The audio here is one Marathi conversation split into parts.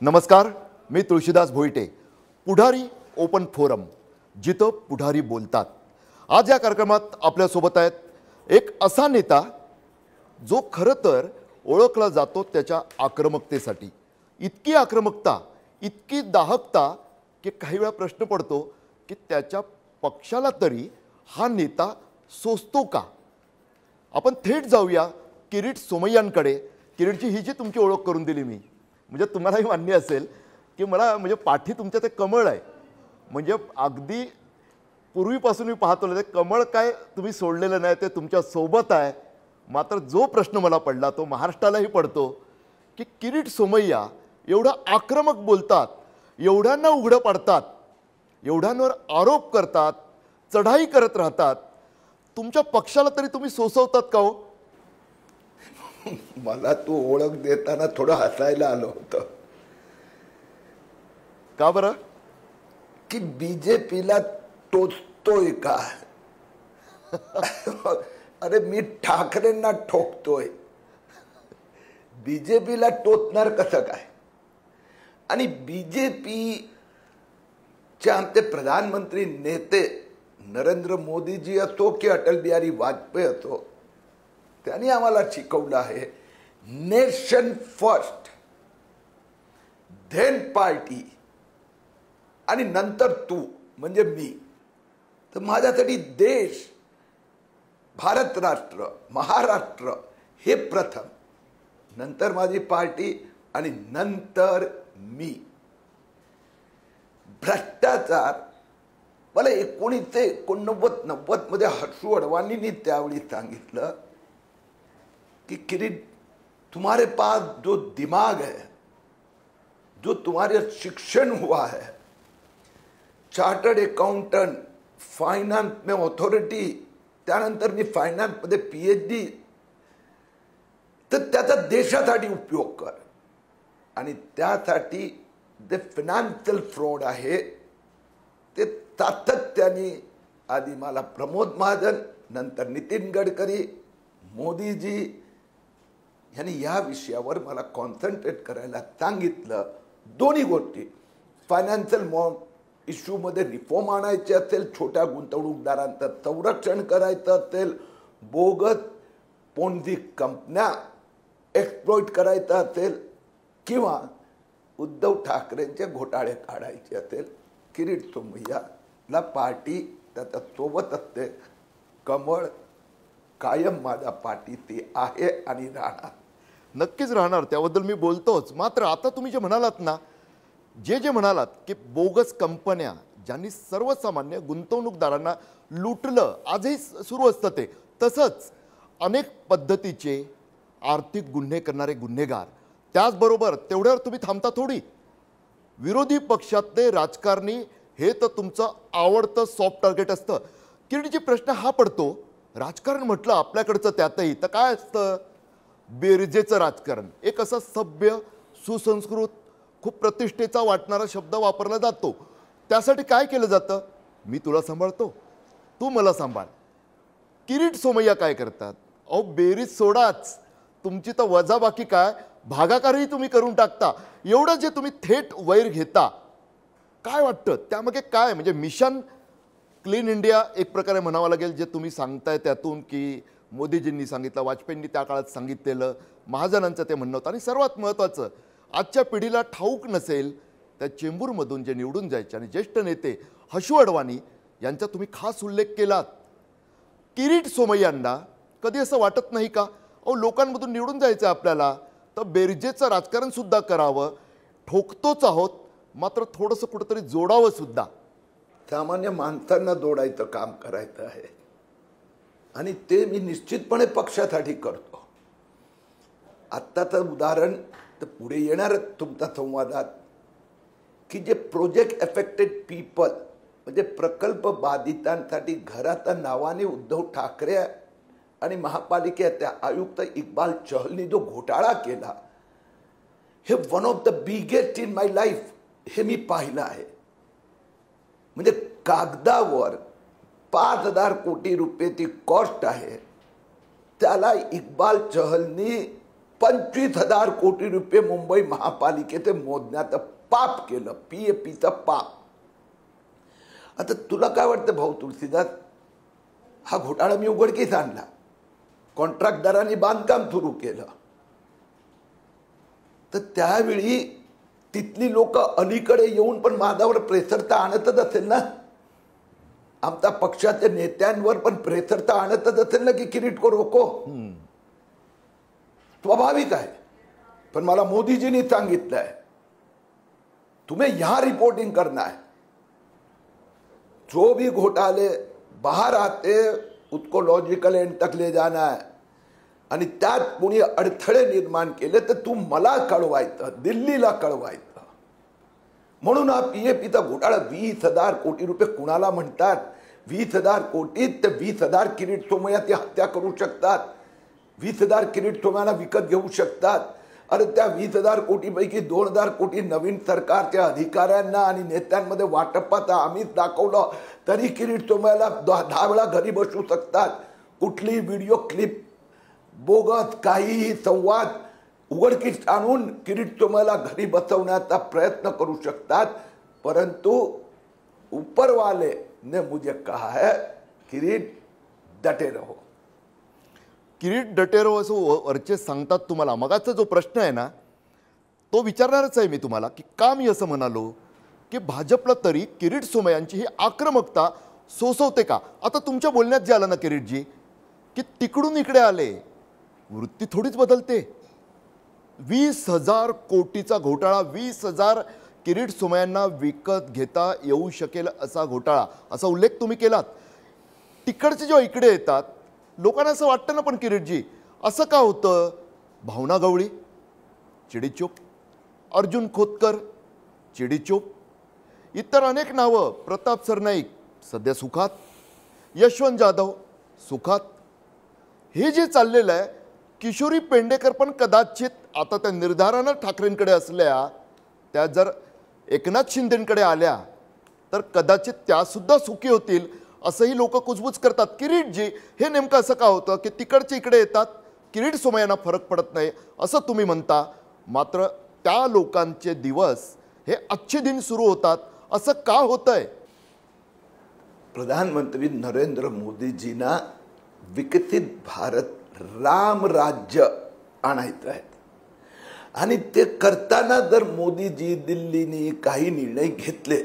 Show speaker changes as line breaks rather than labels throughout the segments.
नमस्कार, मी तुळशीदास भोईटे. पुढारी ओपन फोरम, जिथं पुढारी बोलतात. आज या कार्यक्रमात आपल्यासोबत आहेत एक असा नेता जो खरं तर ओळखला जातो त्याच्या आक्रमकतेसाठी. इतकी आक्रमकता, इतकी दाहकता की काही वेळा प्रश्न पडतो की त्याच्या पक्षाला तरी हा नेता सोसतो का. आपण थेट जाऊया किरीट सोमय्यांकडे. किरीटची ही जी तुमची ओळख करून दिली मी, म्हणजे तुम्हालाही मान्य असेल की मला म्हणजे पाठी तुमच्या ते कमळ आहे. म्हणजे अगदी पूर्वीपासून मी पाहतो ते कमळ काय तुम्ही सोडलेलं नाही, ते तुमच्या सोबत आहे. मात्र जो प्रश्न मला पडला तो महाराष्ट्रालाही पडतो की किरीट सोमय्या एवढं आक्रमक बोलतात, एवढ्यांना उघडं पाडतात, एवढ्यांवर आरोप करतात, चढाई करत राहतात. तुमच्या पक्षाला तरी तुम्ही सोसवतात का हो?
मला तू ओळख देताना थोडं हसायला आलं होतं.
का बरं?
की बीजेपीला टोचतोय का? अरे मी ठाकरेंना ठोकतोय, बीजेपीला टोचणार कसं काय? आणि बीजेपीचे आमचे प्रधानमंत्री नेते नरेंद्र मोदीजी असो की अटल बिहारी वाजपेयी असो, त्यांनी आम्हाला शिकवलं आहे नेशन फर्स्ट, देन पार्टी आणि नंतर तू म्हणजे मी. तर माझ्यासाठी देश, भारत राष्ट्र, महाराष्ट्र हे प्रथम, नंतर माझी पार्टी आणि नंतर मी. भ्रष्टाचार मला 1989 मध्ये हर्षू अडवाणींनी त्यावेळी सांगितलं कि किरीट, तुम्हारे पास जो दिमाग है, जो तुम्हारे शिक्षण हुआ है, चार्टर्ड अकाउंटंट, फायनान्स में ऑथॉरिटी, त्यानंतर मी फायनान्स मध्ये PhD, तर त्याचा देशासाठी उपयोग कर. आणि त्यासाठी जे फायनान्शियल फ्रॉड आहे ते सातत्याने आधी मला प्रमोद महाजन, नंतर नितीन गडकरी, मोदीजी यांनी या विषयावर मला कॉन्सन्ट्रेट करायला सांगितलं. दोन्ही गोष्टी, फायनान्शियल इश्यू मध्ये रिफॉर्म आणायचे असेल, छोट्या गुंतवणूकदारांचं संरक्षण करायचं असेल, बोगस पोन्झी कंपन्या एक्सप्लॉइट करायचं असेल, किंवा उद्धव ठाकरेंचे घोटाळे काढायचे असेल, किरीट सोमय्याला पार्टी त्याच्या सोबत असते. कमळ कायम माझ्या पाठीशी आहे आणि राहणार.
नक्कीच राहणार, त्याबद्दल मी बोलतोच. मात्र आता तुम्ही जे म्हणालात ना, जे म्हणालात की बोगस कंपन्या ज्यांनी सर्वसामान्य गुंतवणूकदारांना लुटलं, आजही सुरू असतं ते. तसंच अनेक पद्धतीचे आर्थिक गुन्हे करणारे गुन्हेगार. त्याचबरोबर तेवढ्यावर तुम्ही थांबता थोडी. विरोधी पक्षातले राजकारणी हे तर तुमचं आवडतं सॉफ्ट टार्गेट असतं. किरीटची प्रश्न हा पडतो, राजकारण म्हटलं आपल्याकडचं त्यातही तर काय असतं, बेरजेचं राजकारण. एक असं सभ्य, सुसंस्कृत, खूप प्रतिष्ठेचा वाटणारा शब्द वापरला जातो. त्यासाठी काय केलं जातं, मी तुला सांभाळतो, तू मला सांभाळ. किरीट सोमय्या काय करतात, अहो बेरीज सोडाच, तुमची तर वजाबाकी काय, भागाकारही तुम्ही करून टाकता. एवढं जे तुम्ही थेट वैर घेता, काय वाटतं त्यामागे काय? म्हणजे मिशन क्लीन इंडिया एक प्रकारे म्हणावं लागेल जे तुम्ही सांगताय त्यातून, की मोदीजींनी सांगितलं, वाजपेयींनी त्या काळात सांगितलेलं, महाजनांचं ते म्हणणं होतं. आणि सर्वात महत्त्वाचं, आजच्या पिढीला ठाऊक नसेल, त्या चेंबूरमधून जे निवडून जायचे आणि ज्येष्ठ नेते हर्षू अडवाणी यांचा तुम्ही खास उल्लेख केलात. किरीट सोमय्यांना कधी असं वाटत नाही का, अहो लोकांमधून निवडून जायचं आपल्याला, तर बेरजेचं राजकारण सुद्धा करावं, ठोकतोच आहोत, मात्र थोडंसं कुठंतरी जोडावं सुद्धा.
सामान्य माणसांना जोडायचं काम करायचं आहे आणि ते मी निश्चितपणे पक्षासाठी करतो. आत्ताचं उदाहरण तर पुढे येणार तुमच्या संवादात, की जे प्रोजेक्ट एफेक्टेड पीपल म्हणजे प्रकल्प बाधितांसाठी घराच्या नावाने उद्धव ठाकरे आणि महापालिकेच्या आयुक्त इक्बाल चहलनी जो घोटाळा केला, हे one of the biggest in my life, हे मी पाहिलं आहे. म्हणजे कागदावर 5,000 कोटी रुपये ती कॉस्ट आहे, त्याला इक्बाल चहलनी 25,000 कोटी रुपये मुंबई महापालिकेचे मोजण्याचं पाप केलं, PAPचं पाप. आता तुला काय वाटतं भाऊ तुलसीदास, हा घोटाळा मी उघडकीस आणला, कॉन्ट्रॅक्टदारांनी बांधकाम सुरू केलं, तर त्यावेळी तिथली लोक अलीकडे येऊन पण माझ्यावर प्रेशर तर आणतच असेल ना, आमच्या पक्षाच्या नेत्यांवर पण प्रेशर तर आणतच असेल ना की किरीट को रोको. स्वाभाविक आहे. पण मला मोदीजींनी सांगितलंय तुम्हें यहां रिपोर्टिंग करना है, जो भी घोटाले बाहर आते उसको लॉजिकल एंड तक ले जाना है, आणि त्यात कोणी अडथळे निर्माण केले तर तू मला कळवायचं, दिल्लीला कळवायचं. म्हणून हा PAPचा घोटाळा 20,000 कोटी रुपये कुणाला म्हणतात? 20,000 कोटीत ते 20,000 किरीट सोमय्याची हत्या करू शकतात, 20,000 किरीट सोमय्याला विकत घेऊ शकतात. अरे त्या 20,000 कोटीपैकी 2,000 कोटी नवीन सरकारच्या अधिकाऱ्यांना आणि नेत्यांमध्ये वाटपाचा आम्हीच दाखवलं तरी किरीट सोमय्याला 10 वेळा घरी बसू शकतात. कुठली व्हिडिओ क्लिप बोगस काहीही संवाद उघडकीस आणून किरीट सोमय्याला घरी बसवण्याचा प्रयत्न करू शकतात. परंतु ऊपर वाले ने मुझे कहा है किरीट डटे रहो.
किरीट डटे रहो असं वरचे सांगतात तुम्हाला. मगाचा जो प्रश्न आहे ना तो विचारणारच आहे मी तुम्हाला की का मी असं म्हणालो की भाजपला तरी किरीट सोमय्यांची ही आक्रमकता सोसवते का. आता तुमच्या बोलण्यात जे आलं ना किरीटजी की तिकडून इकडे आले, वृत्ती थोडीच बदलते. 20,000 कोटीचा घोटाळा, 20,000 किरीट सोमय्यांना विकत घेता येऊ शकेल असा घोटाळा, असा उल्लेख तुम्ही केलात. तिकडचे जेव्हा इकडे येतात लोकांना असं वाटतं ना, पण किरीटजी असं का होतं? भावना गवळी चिडीचूप, अर्जुन खोतकर चिडीचूप, इतर अनेक नावं, प्रताप सरनाईक सध्या सुखात, यशवंत जाधव सुखात. हे जे चाललेलं आहे, किशोरी पेंडेकर पण कदाचित आता त्या निर्धारानं ठाकरेंकडे असल्या, त्या जर एकनाथ शिंदेकडे आल्या तर कदाचित त्या सुद्धा सुखी होतील असंही लोक कुजबुज करतात. किरीटजी हे नेमकं असं का होतं की तिकडचे इकडे येतात, किरीट सोमय्यांना फरक पडत नाही असं तुम्ही म्हणता, मात्र त्या लोकांचे दिवस हे अच्छे दिन सुरू होतात, असं का होतंय?
प्रधानमंत्री नरेंद्र मोदीजींना विकसित भारत राम राज्य आणायचं आहे आणि ते करताना जर मोदीजी दिल्लीने काही निर्णय घेतले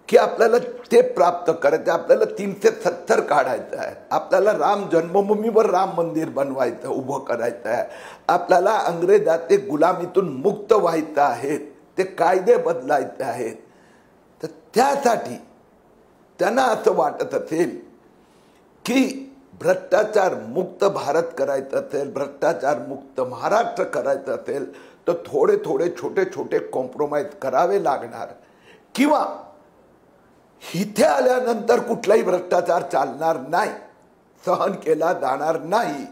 की आपल्याला ते प्राप्त करायचं, आपल्याला 370 काढायचं आहे, आपल्याला राम जन्मभूमीवर राम मंदिर बनवायचं, उभं करायचं आहे, आपल्याला अंग्रेजाचे गुलामीतून मुक्त व्हायचं आहे, ते कायदे बदलायचे आहेत, तर त्यासाठी त्यांना असं वाटत असेल की भ्रष्टाचार मुक्त भारत करायचं असेल, भ्रष्टाचार मुक्त महाराष्ट्र करायचं असेल तर थोडे थोडे छोटे छोटे कॉम्प्रोमाइज करावे लागणार, किंवा इथे आल्यानंतर कुठलाही भ्रष्टाचार चालणार नाही, सहन केला जाणार नाही.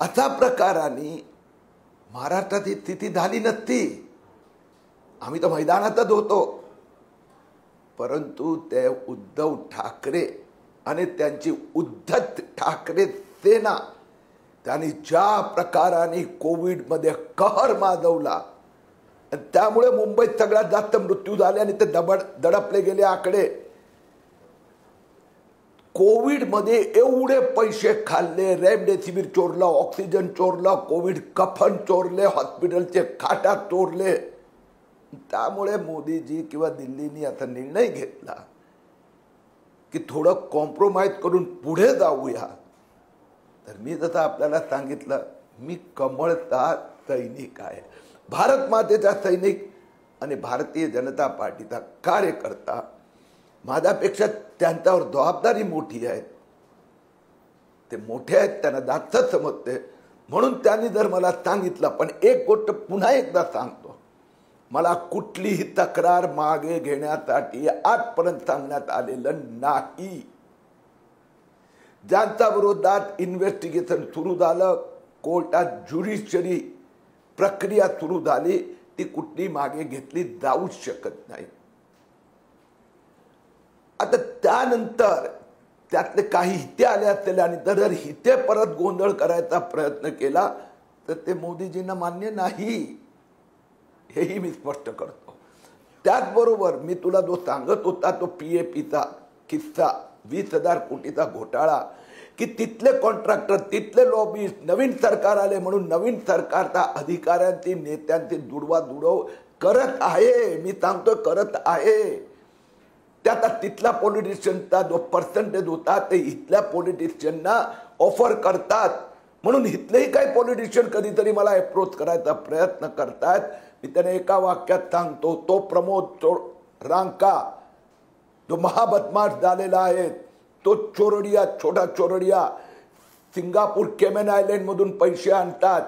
अशा प्रकाराने महाराष्ट्रात ही स्थिती झाली नसती. आम्ही तर मैदानातच होतो. परंतु ते उद्धव ठाकरे आणि त्यांची उद्धत ठाकरे सेना त्यांनी ज्या प्रकाराने कोविडमध्ये कहर माजवला, त्यामुळे मुंबईत सगळ्यात जास्त मृत्यू झाले आणि ते दडपले गेले आकडे. कोविडमध्ये एवढे पैसे खाल्ले, रेमडेसिवीर चोरला, ऑक्सिजन चोरला, कोविड कफन चोरले, हॉस्पिटलचे खाटा चोरले. त्यामुळे मोदीजी किंवा दिल्लीने असा निर्णय घेतला की थोडं कॉम्प्रोमाइज करून पुढे जाऊया. तर मी जसं आपल्याला सांगितलं, मी कमळचा सैनिक आहे, भारत मातेचा सैनिक आणि भारतीय जनता पार्टीचा कार्यकर्ता. माझ्यापेक्षा त्यांच्यावर जबाबदारी मोठी आहे, ते मोठे आहेत, त्यांना जास्त समजते, म्हणून त्यांनी जर मला सांगितलं. पण एक गोष्ट पुन्हा एकदा सांगतो, मला कुठलीही तक्रार मागे घेण्यासाठी आजपर्यंत सांगण्यात आलेलं नाही. ज्यांच्या विरोधात इन्व्हेस्टिगेशन सुरू झालं, कोर्टात ज्युडिशरी प्रक्रिया सुरू झाली, ती कुठली मागे घेतली जाऊ शकत नाही. आता त्यानंतर त्यातले काही हिते आले असतील आणि जर हिते परत गोंधळ करायचा प्रयत्न केला तर ते मोदीजींना मान्य नाही, हेही मी स्पष्ट करतो. त्याचबरोबर मी तुला जो सांगत होता तो PAPचा किस्सा, 20,000 कोटीचा घोटाळा, की तिथले कॉन्ट्रॅक्टर, तिथले लॉबीस्ट, नवीन सरकार आले म्हणून नवीन सरकारचा अधिकाऱ्यांची नेत्यांची दुडवादुडव करत आहे. मी सांगतो करत आहे. त्याचा तिथला पॉलिटिशियनचा जो पर्सेंटेज होता ते इथल्या पॉलिटिशियनना ऑफर करतात. म्हणून इथलेही काही पॉलिटिशियन कधीतरी मला अप्रोच करायचा प्रयत्न करतात. मी त्याने एका वाक्यात सांगतो, तो प्रमोद रांका जो महाबदमाश झालेला आहे, तो चोरडिया, छोटा चोरडिया, सिंगापूर केमेन आयलंड मधून पैसे आणतात,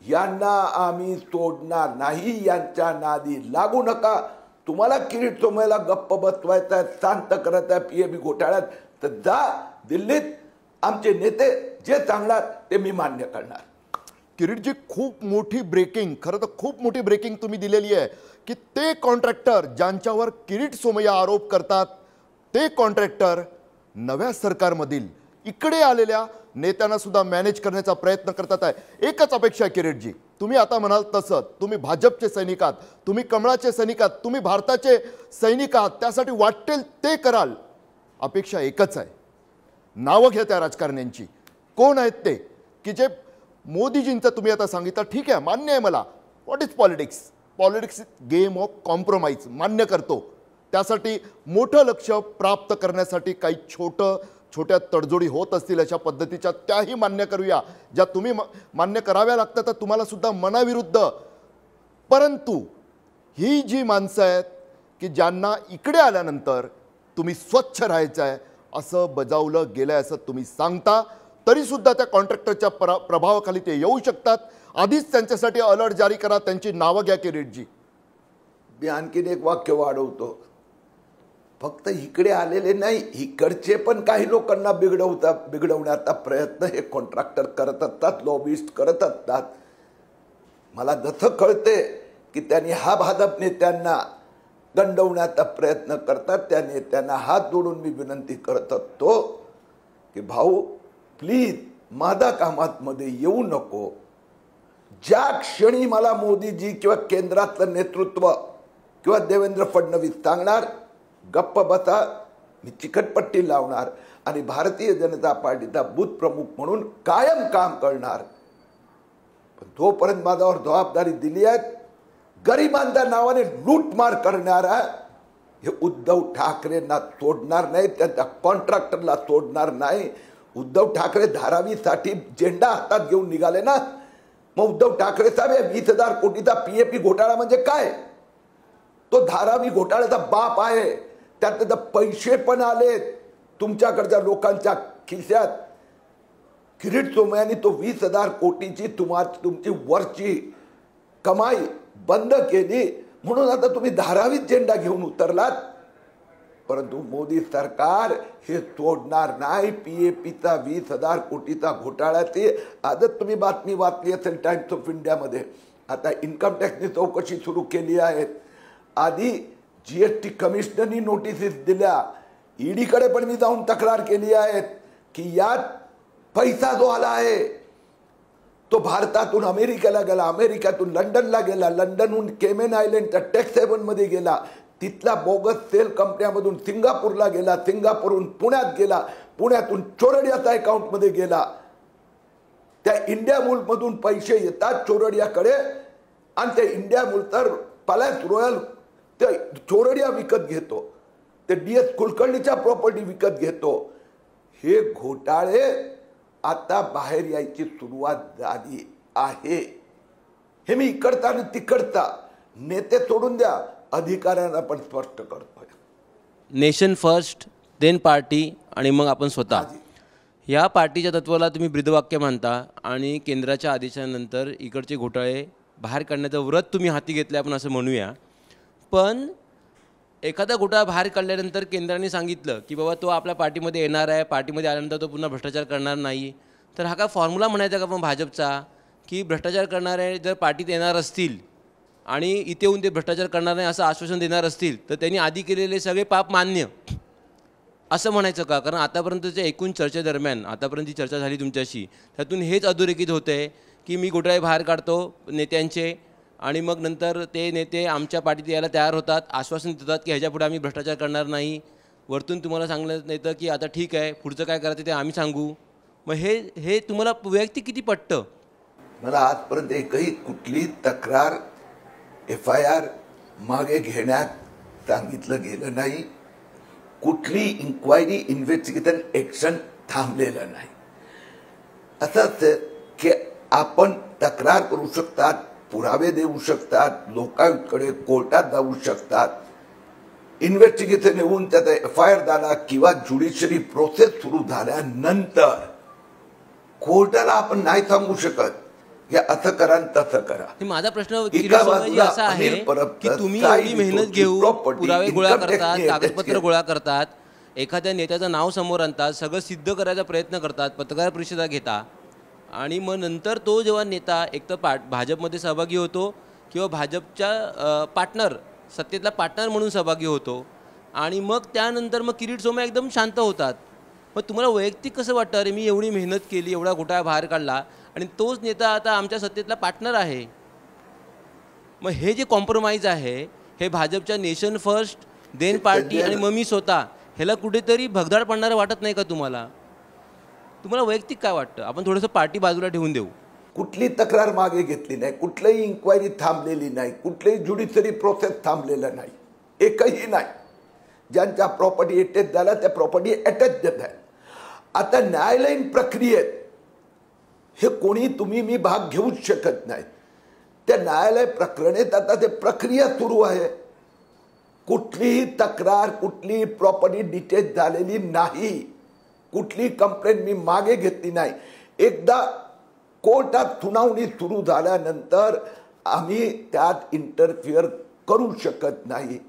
यांना आम्ही सोडणार नाही. यांच्या नादी लागू नका. तुम्हाला किरीट सोमय्याला गप्प बसवायचा, शांत करायचा PAP घोटाळ्यात, तर जा दिल्लीत. आमचे नेते जे सांगणार ते मी मान्य करणार.
किरीटजी, खूप मोठी ब्रेकिंग, खरं तर खूप मोठी ब्रेकिंग तुम्ही दिलेली आहे की ते कॉन्ट्रॅक्टर ज्यांच्यावर किरीट सोमय्या आरोप करतात ते कॉन्ट्रॅक्टर नव्या सरकारमधील इकडे आलेल्या नेत्यांना सुद्धा मॅनेज करण्याचा प्रयत्न करतात आहे. एकच अपेक्षा आहे किरीटजी, तुम्ही आता म्हणाल तसं, तुम्ही भाजपचे सैनिक आहात, तुम्ही कमळाचे सैनिक आहात, तुम्ही भारताचे सैनिक आहात, त्यासाठी वाटेल ते कराल. अपेक्षा एकच आहे, नावं घ्या त्या राजकारण्यांची. कोण आहेत ते की जे मोदीजींचं तुम्ही आता सांगितलं, ठीक आहे, मान्य आहे मला. What is politics? Politics game of compromise, मान्य करतो. त्यासाठी मोठं लक्ष प्राप्त करण्यासाठी काही छोट्या तडजोडी होत असतील अशा पद्धतीच्या, त्याही मान्य करूया. ज्या तुम्ही मान्य कराव्या लागतात तर तुम्हाला सुद्धा मनाविरुद्ध. परंतु ही जी माणसं आहेत की ज्यांना इकडे आल्यानंतर तुम्ही स्वच्छ राहायचं आहे असं बजावलं गेलंय असं तुम्ही सांगता, तरी सुद्धा त्या कॉन्ट्रॅक्टरच्या प्रभावाखाली ते येऊ शकतात. आधीच त्यांच्यासाठी अलर्ट जारी करा. त्यांची नावं घ्या किरीटजी.
मी आणखीन एक वाक्य वाढवतो. फक्त इकडे आलेले नाही, इकडचे पण काही लोकांना बिघडवण्याचा प्रयत्न हे कॉन्ट्रॅक्टर करत असतात, लॉबिस्ट करत असतात. मला जसं कळते की त्यांनी हा भाजप नेत्यांना गंडवण्याचा प्रयत्न करतात, त्या नेत्यांना हात जोडून मी विनंती करत असतो की भाऊ प्लीज माझा कामात मध्ये येऊ नको. ज्या क्षणी मला मोदीजी किंवा केंद्रातलं नेतृत्व किंवा देवेंद्र फडणवीस सांगणार गप्प बसा, मी चिकटपट्टी लावणार आणि भारतीय जनता पार्टीचा बूथ प्रमुख म्हणून कायम काम करणार. पण जोपर्यंत माझ्यावर जबाबदारी दिली आहे, गरिबांच्या नावाने लूटमार करणारा हे उद्धव ठाकरेंना सोडणार नाही, त्यांच्या कॉन्ट्रॅक्टरला सोडणार नाही. उद्धव ठाकरे धारावीसाठी झेंडा हातात घेऊन निघाले ना. मग उद्धव ठाकरे साहेब 20,000 कोटीचा PAP घोटाळा म्हणजे काय? तो धारावी घोटाळ्याचा बाप आहे. त्यात पैसे पण आले तुमच्याकडच्या लोकांच्या खिशात. किरीट सोमय्यांनी तो 20,000 कोटीची तुमची वरची कमाई बंद केली म्हणून आता तुम्ही धारावीत झेंडा घेऊन उतरलात. परंतु मोदी सरकार हे सोडणार नाही. PAPचा 20,000 कोटीचा घोटाळ्याची आजच तुम्ही बातमी वाचली असेल टाइम्स ऑफ इंडियामध्ये. आता इन्कम टॅक्सनी चौकशी सुरू केली आहे. आधी GST कमिशनरनी नोटिसेस दिल्या. ईडीकडे पण मी जाऊन तक्रार केली आहे की यात पैसा जो आला आहे तो भारतातून अमेरिकेला गेला, अमेरिकेतून लंडनला गेला, लंडनहून केमेन आयलंडच्या टॅक्स हेवन मध्ये गेला, तिथल्या बोगस सेल कंपन्यामधून सिंगापूरला गेला, सिंगापूरहून पुण्यात गेला, पुण्यातून चोरडियाच्या अकाउंट मध्ये गेला. त्या इंडिया मूल मधून पैसे येतात चोरडियाकडे आणि ते इंडिया मूल तर पॅलेस रॉयल ते चोरडिया विकत घेतो, ते DS कुलकर्णीच्या प्रॉपर्टी विकत घेतो. हे घोटाळे आता बाहेर यायची सुरुवात झाली आहे. हे मी इकडचा आणि तिकडचा नेते सोडून द्या, अधिकाऱ्यांना पण स्पष्ट करतोय.
नेशन फर्स्ट, देन पार्टी आणि मग आपण स्वतः. या पार्टीच्या तत्वाला तुम्ही ब्रीदवाक्य मानता आणि केंद्राच्या आदेशानंतर इकडचे घोटाळे बाहेर काढण्याचं व्रत तुम्ही हाती घेतले, आपण असं म्हणूया. पण एखादा घोटाळा बाहेर काढल्यानंतर केंद्राने सांगितलं की बाबा तो आपल्या पार्टीमध्ये येणार आहे, पार्टीमध्ये आल्यानंतर तो पुन्हा भ्रष्टाचार करणार नाही. तर हा काय फॉर्म्युला म्हणायचा का पण भाजपचा की भ्रष्टाचार करणारे जर पार्टीत येणार असतील आणि इथे येऊन ते भ्रष्टाचार करणार नाही असं आश्वासन देणार असतील तर त्यांनी आधी केलेले सगळे पाप मान्य, असं म्हणायचं का? कारण आतापर्यंतच्या एकूण चर्चेदरम्यान आतापर्यंत जी चर्चा झाली तुमच्याशी त्यातून हेच अधोरेखित होते की मी घोटाळे बाहेर काढतो नेत्यांचे आणि मग नंतर ते नेते आमच्या पाठीत यायला तयार होतात, आश्वासन देतात की ह्याच्यापुढे आम्ही भ्रष्टाचार करणार नाही, वरतून तुम्हाला सांगण्यात येतं की आता ठीक आहे पुढचं काय करायचं ते आम्ही सांगू. मग हे तुम्हाला वैयक्तिक किती पटतं?
मला आजपर्यंत एकही कुठली तक्रार FIR मागे घेण्यात सांगितलं गेलं नाही. कुठली इन्क्वायरी इन्व्हेस्टिगेशन ॲक्शन थांबलेलं नाही. असं की आपण तक्रार करू शकतात, पुरावे देऊ शकतात, लोकांकडे कोर्टात जाऊ शकतात, इन्व्हेस्टिगेशन येऊन त्याचा FIR झाला किंवा ज्युडिशरी प्रोसेस सुरू झाल्यानंतर कोर्टाला आपण नाही सांगू शकत हे असं करा तसं करा.
माझा प्रश्न किरीट सोमय्याजी असा आहे की तुम्ही एवढी मेहनत घेऊन पुरावे गोळा करतात, कागदपत्र गोळा करतात, एखाद्या नेत्याचं नाव समोर आणतात, सगळं सिद्ध करायचा प्रयत्न करतात, पत्रकार परिषदा घेता आणि मग नंतर तो जेव्हा नेता एकतर भाजपमध्ये सहभागी होतो किंवा भाजपच्या पार्टनर सत्तेतला पार्टनर म्हणून सहभागी होतो आणि मग त्यानंतर मग किरीट सोमय्या एकदम शांत होतात. मग तुम्हाला वैयक्तिक कसं वाटतं अरे मी एवढी मेहनत केली, एवढा घोटाळा बाहेर काढला आणि तोच नेता आता आमच्या सत्तेतला पार्टनर आहे. मग हे जे कॉम्प्रोमाइज आहे हे भाजपच्या नेशन फर्स्ट देन पार्टी आणि मग मी स्वतः ह्याला कुठेतरी भगदाड पडणारं वाटत नाही का तुम्हाला? तुम्हाला वैयक्तिक काय वाटतं? आपण थोडंसं पार्टी बाजूला ठेवून देऊ.
कुठली तक्रार मागे घेतली नाही, कुठलीही इन्क्वायरी थांबलेली नाही, कुठलीही ज्युडिशरी प्रोसेस थांबलेलं नाही, एकही नाही. ज्यांच्या प्रॉपर्टी अटॅच झाल्या त्या प्रॉपर्टी अटॅच देत आहेत. आता न्यायालयीन प्रक्रियेत हे कोणी तुम्ही मी भाग घेऊच शकत नाही. त्या न्यायालय प्रकरणात आता ते प्रक्रिया सुरू आहे. कुठलीही तक्रार, कुठलीही प्रॉपर्टी डिटेच झालेली नाही, कुठली कंप्लेंट मी मागे घेतली नाही. एकदा कोर्टात सुनावणी सुरू झाल्यानंतर आम्ही त्यात इंटरफिअर करू शकत नाही.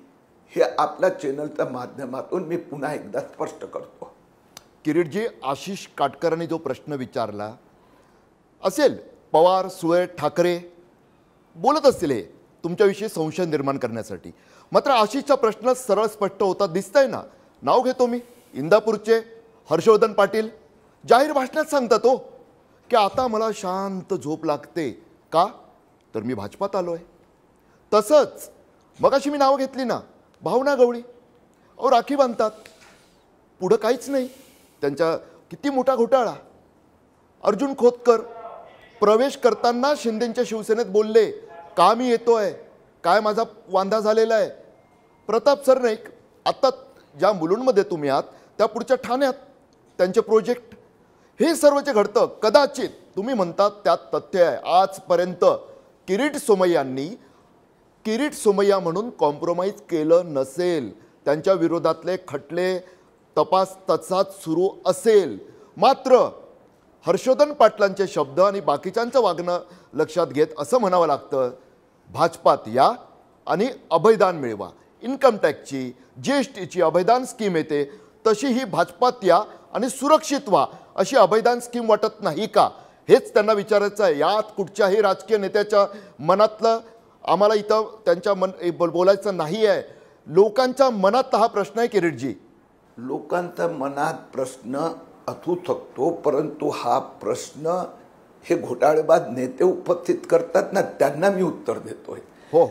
हे आपल्या चॅनलच्या माध्यमातून मी पुन्हा एकदा स्पष्ट करतो.
किरीटजी, आशिष काटकरांनी जो प्रश्न विचारला असेल, पवार, सुळे, ठाकरे बोलत असतील हे तुमच्याविषयी संशय निर्माण करण्यासाठी. मात्र आशिषचा प्रश्न सरळ स्पष्ट होता, दिसतंय ना. नाव घेतो मी, इंदापूरचे हर्षवर्धन पाटील जाहीर भाषणात सांगतात हो की आता मला शांत झोप लागते का तर मी भाजपात आलो आहे. तसंच मगाशी मी नावं घेतली ना, भावना गवळी अहो राखी बांधतात, पुढं काहीच नाही त्यांच्या. किती मोठा घोटाळा. अर्जुन खोतकर प्रवेश करताना शिंदेच्या शिवसेनेत बोलले का मी येतोय, काय माझा वांधा झालेला आहे. प्रताप सरनाईक आत्ता ज्या मुलुंडमध्ये तुम्ही आहात त्या पुढच्या ठाण्यात त्यांचे प्रोजेक्ट, हे सर्व जे घडतं कदाचित तुम्ही म्हणतात त्यात तथ्य आहे. आजपर्यंत किरीट सोमय्यांनी किरीट सोमय्या म्हणून कॉम्प्रोमाइज केलं नसेल. त्यांच्या विरोधातले खटले तपास तसाच सुरू असेल. मात्र हर्षवर्धन पाटलांचे शब्द आणि बाकीच्यांचं वागणं लक्षात घेत असं म्हणावं लागतं, भाजपात या आणि अभयदान मिळवा. इन्कम टॅक्सची, GSTची अभयदान स्कीम येते तशी ही भाजपात या आणि सुरक्षित व्हा अशी अभयदान स्कीम वाटत नाही का? हेच त्यांना विचारायचं आहे. यात कुठच्याही राजकीय नेत्याच्या मनातलं आम्हाला इथं त्यांच्या बोलायचं नाही आहे. लोकांच्या मनात हा प्रश्न आहे किरीटजी.
लोकांच्या मनात प्रश्न असू शकतो, परंतु हा प्रश्न हे घोटाळेबाज नेते उपस्थित करतात ना, त्यांना मी उत्तर देतोय.
हो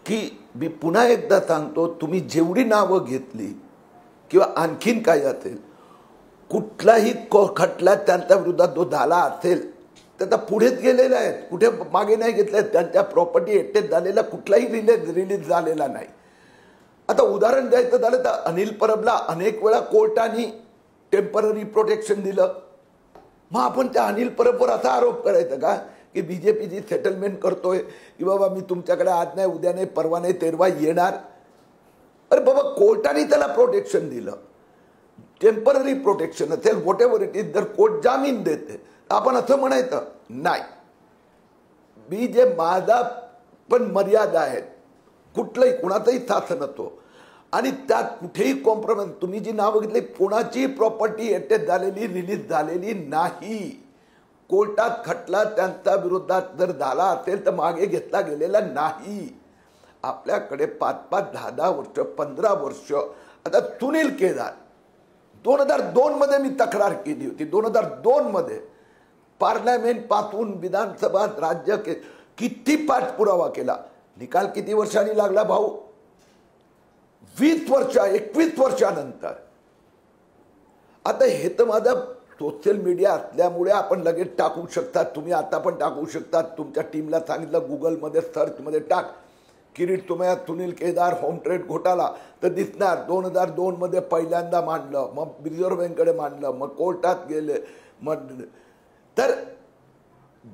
की मी पुन्हा एकदा सांगतो, तुम्ही जेवढी नावं घेतली किंवा आणखीन काय असेल, कुठलाही खटला त्यांच्या विरोधात जो झाला असेल त्याचा पुढेच गेलेला आहे, कुठे मागे नाही घेतले. त्यांच्या प्रॉपर्टी अटॅच झालेला कुठलाही रिलीज झालेला नाही. आता उदाहरण द्यायचं झालं तर अनिल परबला अनेक वेळा कोर्टाने टेम्पररी प्रोटेक्शन दिलं. मग आपण त्या अनिल परबवर असा आरोप करायचा का की BJPची सेटलमेंट करतोय की बाबा मी तुमच्याकडे आज नाही, उद्या नाही, परवा नाही, तेरवा येणार. अरे बाबा, कोर्टाने त्याला प्रोटेक्शन दिलं, टेम्पररी प्रोटेक्शन असेल, व्हॉट एव्हर इट इज. जर कोर्ट जामीन देते आपण असं म्हणायचं नाही. मी जे माझा पण मर्यादा आहेत, कुठलंही कुणाचाही साथ नसतो आणि त्यात कुठेही कॉम्प्रोमाइज. तुम्ही जी नावं घेतली, कोणाची प्रॉपर्टी अटॅच झालेली रिलीज झालेली नाही. कोर्टात खटला त्यांच्या विरोधात जर झाला असेल तर मागे घेतला गेलेला नाही. आपल्याकडे 5-5, 10-10 वर्ष, 15 वर्ष. आता सुनील केदार 2002 मध्ये मी तक्रार केली होती. 2002 मध्ये पार्लमेंट पाठवून विधानसभा राज्य किती पाठपुरावा केला. निकाल किती वर्षांनी लागला भाऊ? 21 वर्षानंतर. आता हे तर माझं सोशल मीडिया असल्यामुळे आपण लगेच टाकू शकतात. तुम्ही आता पण टाकू शकतात. तुमच्या टीमला सांगितलं गुगलमध्ये सर्चमध्ये टाक किरीट सोमय्या सुनील केदार होम ट्रेड घोटाळा तर दिसणार. 2002 मध्ये पहिल्यांदा मांडलं, मग रिझर्व्ह बँकेकडे मांडलं, मग कोर्टात गेले. मग तर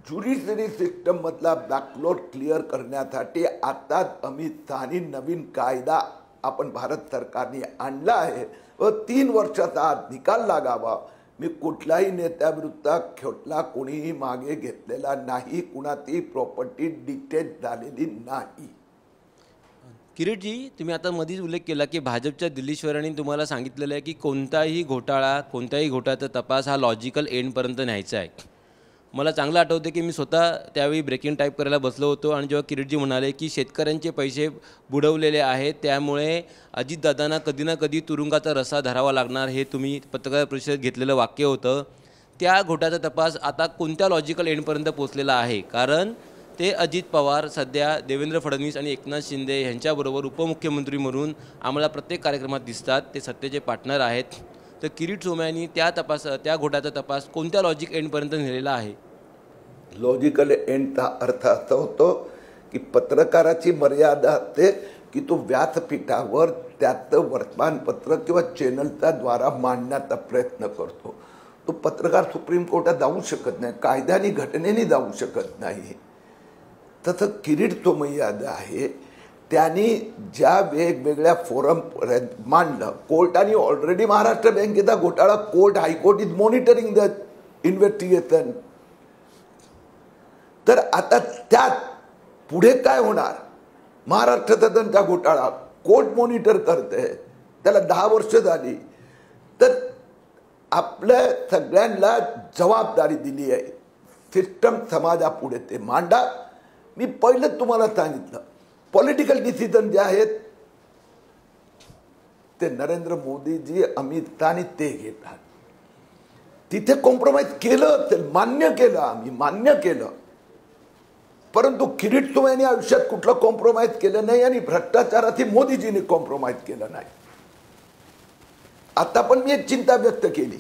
ज्युडिशरी सिस्टम मधला बॅकलॉग क्लिअर करण्यासाठी आता अमित शहानी नवीन कायदा आपण भारत सरकारने आणला आहे व 3 वर्षाचा आत निकाल लागावा. मी कुठल्याही नेत्याविरुद्ध खटला कोणीही मागे घेतलेला नाही. कुणाची प्रॉपर्टी डिटेच झालेली नाही.
किरीटजी, तुम्ही आता मधीच उल्लेख केला की भाजपच्या दिल्लीश्वरांनी तुम्हाला सांगितलेलं आहे की कोणताही घोटाळ्याचा तपास हा लॉजिकल एंडपर्यंत न्यायचा आहे. मला चांगलं आठवतं की मी स्वतः त्यावेळी ब्रेकिंग टाईप करायला बसलो होतो आणि जेव्हा किरीटजी म्हणाले की शेतकऱ्यांचे पैसे बुडवलेले आहेत त्यामुळे अजितदादांना कधी ना कधी तुरुंगाचा रस्सा धरावा लागणार, हे तुम्ही पत्रकार परिषदेत घेतलेलं वाक्य होतं. त्या घोटाळ्याचा तपास आता कोणत्या लॉजिकल एंडपर्यंत पोहोचलेला आहे? कारण ते अजित पवार सध्या देवेंद्र फडणवीस आणि एकनाथ शिंदे यांच्याबरोबर उपमुख्यमंत्री म्हणून आम्हाला प्रत्येक कार्यक्रमात दिसतात. ते सत्तेचे पार्टनर आहेत. तर किरीट सोमय्यांनी त्या घोटाळ्याचा तपास कोणत्या लॉजिक एंडपर्यंत नेलेला आहे?
लॉजिकल एंडचा अर्थ असा होतो की पत्रकाराची मर्यादा असते की तो व्यासपीठावर त्याचं वर्तमानपत्र किंवा चॅनलच्या द्वारा मांडण्याचा प्रयत्न करतो. तो पत्रकार सुप्रीम कोर्टात जाऊ शकत नाही, कायद्याने घटनेने जाऊ शकत नाही. तसं किरीट सोमय्या आहे त्यांनी ज्या वेगवेगळ्या फोरम मांडलं. कोर्टाने ऑलरेडी महाराष्ट्र बँकेचा घोटाळा high court is monitoring the investigation. तर आता त्यात पुढे काय होणार? महाराष्ट्राचा त्यांचा घोटाळा कोर्ट मॉनिटर करते, त्याला 10 वर्ष झाली. तर आपल्या सगळ्यांना जबाबदारी दिली आहे. सिस्टम समाजापुढे ते मांडा. मी पहिलं तुम्हाला सांगितलं पॉलिटिकल डिसिजन जे आहेत ते नरेंद्र मोदीजी अमित शहानी ते घेतात. तिथे कॉम्प्रोमाइज केलं असेल, मान्य केलं, आम्ही मान्य केलं. परंतु किरीट सोमय्यांनी आयुष्यात कुठलं कॉम्प्रोमाइज केलं नाही आणि भ्रष्टाचाराची मोदीजींनी कॉम्प्रोमाइज केलं नाही. आता पण मी एक चिंता व्यक्त केली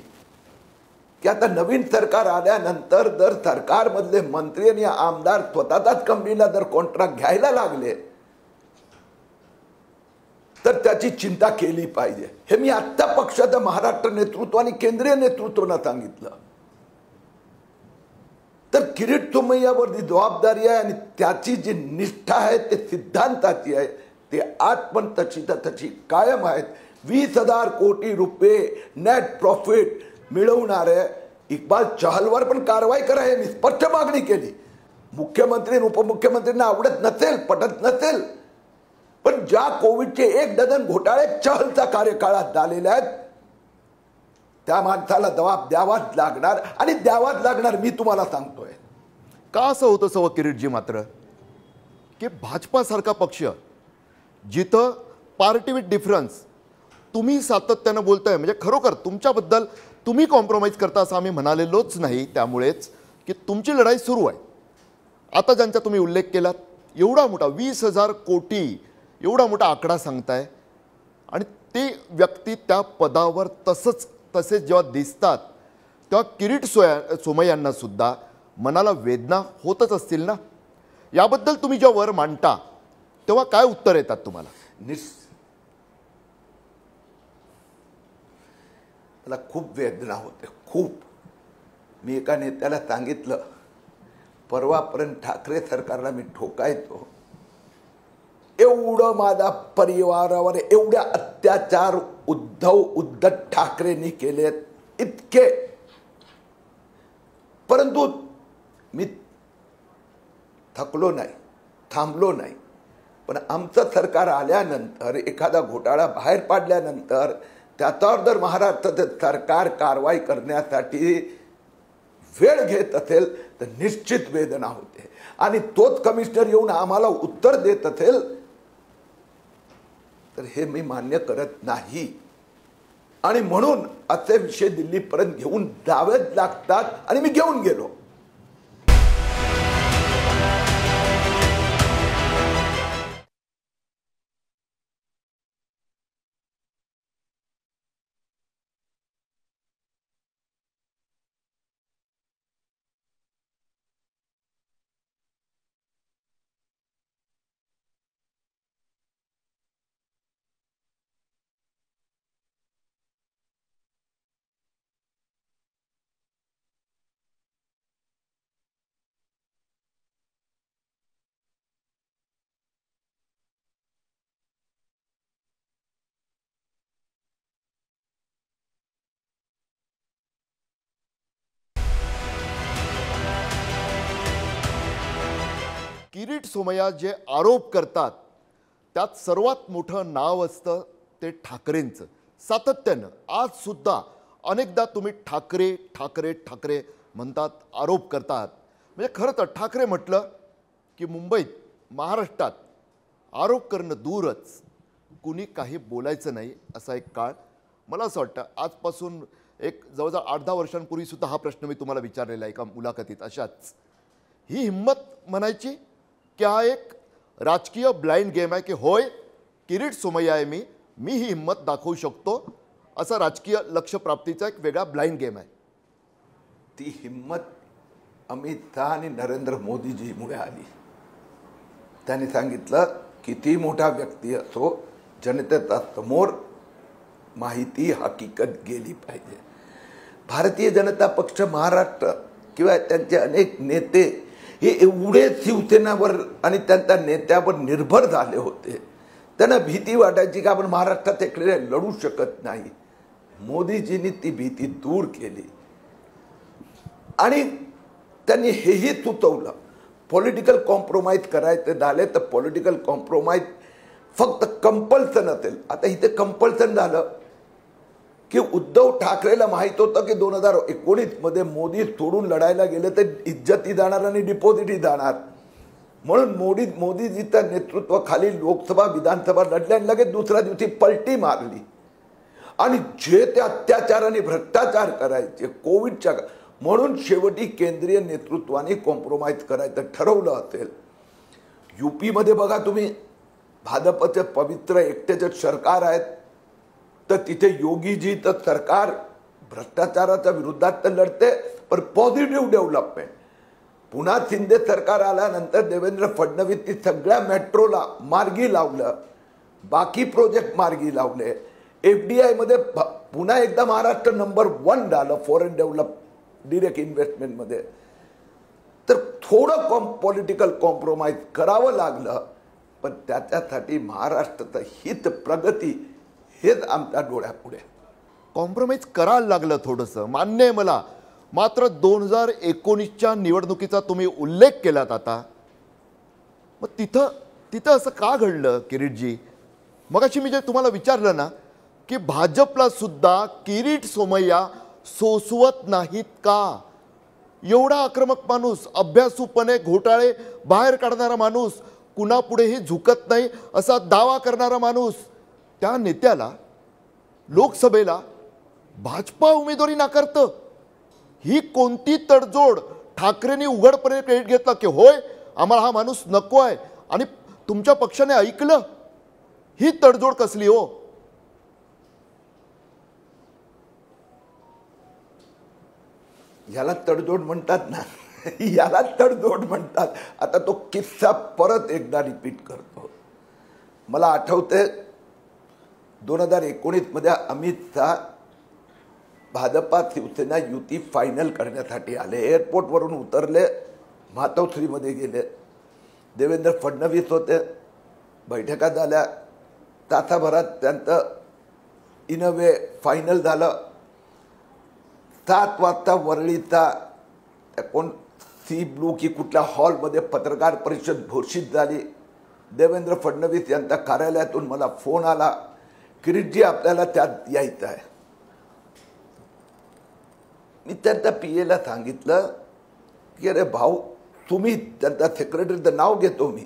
की आता नवीन सरकार आल्यानंतर जर सरकारमधले मंत्री आणि आमदार स्वतःच्याच कंपनीला जर कॉन्ट्रॅक्ट घ्यायला लागले तर त्याची चिंता केली पाहिजे. हे मी आत्ता पक्षाचं महाराष्ट्र नेतृत्व आणि केंद्रीय नेतृत्वानं सांगितलं. तर किरीट सोमय्यावरती जबाबदारी आहे आणि त्याची जी निष्ठा आहे ते सिद्धांताची आहे, ते आज पण तशी कायम आहेत. 20,000 कोटी रुपये नेट प्रॉफिट मिळवणारे इक्बाल चहलवर पण कारवाई करा हे मी स्पष्ट मागणी केली. मुख्यमंत्री आणि उपमुख्यमंत्र्यांना आवडत नसेल, पटत नसेल, पण ज्या कोविडचे 1 डझन घोटाळे चहलच्या कार्यकाळात झालेले आहेत त्या माणसाला जबाब द्यावाच लागणार आणि द्यावाच लागणार. मी तुम्हाला सांगतोय.
का असं होतं सव किरीटजी मात्र की भाजपासारखा पक्ष जिथं पार्टी विथ डिफरन्स तुम्ही सातत्यानं बोलताय, म्हणजे खरोखर तुमच्याबद्दल तुम्ही कॉम्प्रोमाइज करता असं आम्ही म्हणालेलोच नाही. त्यामुळेच की तुमची लढाई सुरू आहे. आता ज्यांचा तुम्ही उल्लेख केलात एवढा मोठा 20,000 कोटी एवढा मोठा आकडा सांगताय आणि ते व्यक्ती त्या पदावर तसेच जेव्हा दिसतात तेव्हा किरीट सोमय्यांना सुद्धा मनाला वेदना होतच असतील ना. याबद्दल तुम्ही जेव्हा वर मांडता तेव्हा काय उत्तर येतात तुम्हाला?
मला खूप वेदना होते, खूप. मी एका नेत्याला सांगितलं, परवापर्यंत ठाकरे सरकारला मी ठोकायचो. एवढं माझ्या परिवारावर एवढ्या अत्याचार उद्धव ठाकरेंनी केलेत इतके. परंतु मी थकलो नाही, थांबलो नाही. पण आमचं सरकार आल्यानंतर एखादा घोटाळा बाहेर पाडल्यानंतर त्याच्यावर जर महाराष्ट्राचं सरकार कारवाई करण्यासाठी वेळ घेत असेल तर निश्चित वेदना होते. आणि तोच कमिशनर येऊन आम्हाला उत्तर देत असेल तर हे मी मान्य करत नाही. आणि म्हणून असे विषय दिल्लीपर्यंत घेऊन जावेच लागतात आणि मी घेऊन गेलो.
किरीट सोमय्या जे आरोप करतात त्यात सर्वात मोठं नाव असतं ते ठाकरेंचं. सातत्यानं आज सुद्धा अनेकदा तुम्ही ठाकरे ठाकरे ठाकरे म्हणतात, आरोप करतात. म्हणजे खरं तर ठाकरे म्हटलं की मुंबईत महाराष्ट्रात आरोप करणं दूरच, कुणी काही बोलायचं नाही असा एक काळ. मला असं वाटतं आजपासून एक जवळजवळ 8-10 वर्षांपूर्वी सुद्धा हा प्रश्न मी तुम्हाला विचारलेला आहे एका मुलाखतीत. अशाच ही हिंमत म्हणायची की हा एक राजकीय ब्लाइंड गेम आहे की होय किरीट सोमय्या आहे मी ही हिंमत दाखवू शकतो, असा राजकीय लक्ष प्राप्तीचा एक वेगळा ब्लाइंड गेम आहे.
ती हिंमत अमित शहा आणि नरेंद्र मोदीजीमुळे आली. त्यांनी सांगितलं किती मोठा व्यक्ती असो, जनतेच्या समोर माहिती हकीकत गेली पाहिजे. भारतीय जनता पक्ष महाराष्ट्र किंवा त्यांचे अनेक नेते हे एवढे शिवसेनावर आणि त्यांच्या नेत्यावर निर्भर झाले होते, त्यांना भीती वाटायची की आपण महाराष्ट्रात एकले लढू शकत नाही. मोदीजींनी ती भीती दूर केली आणि त्यांनी हेही सुचवलं पॉलिटिकल कॉम्प्रोमाइज करायचं झाले तर पॉलिटिकल कॉम्प्रोमाइज फक्त कंपल्सन असेल. आता इथे कंपल्सन झालं की उद्धव ठाकरेला माहित होतं की 2019 मध्ये मोदी सोडून लढायला गेले तर इज्जती जाणार आणि डिपॉझिटही जाणार, म्हणून मोदीजीचं नेतृत्वाखाली लोकसभा विधानसभा लढल्या आणि लगेच दुसऱ्या दिवशी पलटी मारली. आणि जे ते अत्याचार आणि भ्रष्टाचार करायचे कोविडच्या, म्हणून शेवटी केंद्रीय नेतृत्वाने कॉम्प्रोमाइज करायचं ठरवलं असेल. यूपी मध्ये बघा तुम्ही, भाजपचे पवित्र एकटेच सरकार आहेत, तर तिथे योगीजी तर सरकार भ्रष्टाचाराच्या विरोधात तर लढते पण पॉझिटिव्ह डेव्हलपमेंट. पुन्हा शिंदे सरकार आल्यानंतर देवेंद्र फडणवीस ती सगळ्या मेट्रोला मार्गी लावलं, बाकी प्रोजेक्ट मार्गी लावले. FDI मध्ये पुन्हा एकदा महाराष्ट्र नंबर 1 झालं फॉरेन डेव्हलप डिरेक्ट इन्व्हेस्टमेंट मध्ये. तर थोडं पॉलिटिकल कॉम्प्रोमाइज करावं लागलं, पण त्याच्यासाठी महाराष्ट्राचं हित प्रगती हेच आमच्या डोळ्यापुढे.
कॉम्प्रोमाइज करायला लागलं थोडंसं, मान्य आहे मला. मात्र 2019च्या निवडणुकीचा तुम्ही उल्लेख केलात आता, मग तिथं असं का घडलं किरीटजी? मगाशी मी जे तुम्हाला विचारलं ना की भाजपला सुद्धा किरीट सोमय्या सोसवत नाहीत का? एवढा आक्रमक माणूस, अभ्यासूपणे घोटाळे बाहेर काढणारा माणूस, कुणापुढेही झुकत नाही असा दावा करणारा माणूस, त्या नेत्याला लोकसभेला भाजपा उमेदवारी नाकारतं. ही कोणती तडजोड? ठाकरेंनी उघडपणे क्रेडिट घेतला की होय आम्हाला हा माणूस नको आहे आणि तुमच्या पक्षाने ऐकलं. ही तडजोड कसली हो?
याला तडजोड म्हणतात ना, याला तडजोड म्हणतात. आता तो किस्सा परत एकदा रिपीट करतो. मला आठवते 2019 मध्ये अमित शहा भाजपा शिवसेना युती फायनल करण्यासाठी आले. एअरपोर्टवरून उतरले, मातोश्रीमध्ये गेले. देवेंद्र फडणवीस होते, बैठका झाल्या, तासाभरात त्यांचं इन अ वे फायनल झालं. 7 वाजता वरळीचा कोण सी ब्लू की कुठल्या हॉलमध्ये पत्रकार परिषद घोषित झाली. देवेंद्र फडणवीस यांच्या कार्यालयातून मला फोन आला, किरीटजी आपल्याला त्यात यायचं आहे. मी त्यांच्या PA सांगितलं की अरे भाऊ, तुम्ही त्यांचा सेक्रेटरीचं नाव घेतो मी,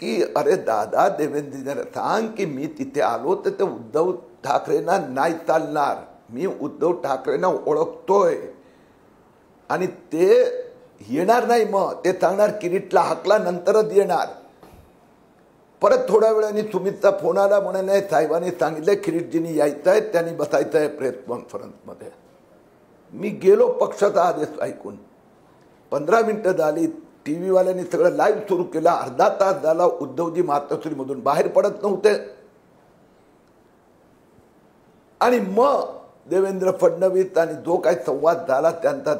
की अरे दादा देवेंद्रजींना सांग की मी तिथे आलो तर ते उद्धव ठाकरेंना नाही चालणार, मी उद्धव ठाकरेंना ओळखतोय आणि ते येणार नाही, मग ते सांगणार किरीटला हाकला नंतरच येणार. परत थोड्या वेळाने सुमितचा फोन आला, म्हणाले साहेबांनी सांगितलं किरीटजींनी यायचं आहे, त्यांनी बसायचं आहे प्रेस कॉन्फरन्समध्ये. मी गेलो पक्षाचा आदेश ऐकून. 15 मिनिटं झाली, टी व्हीवाल्यांनी सगळं लाईव्ह सुरू केलं. अर्धा तास झाला उद्धवजी मातोश्रीमधून बाहेर पडत नव्हते. आणि मग देवेंद्र फडणवीस आणि जो काही संवाद झाला त्यांचा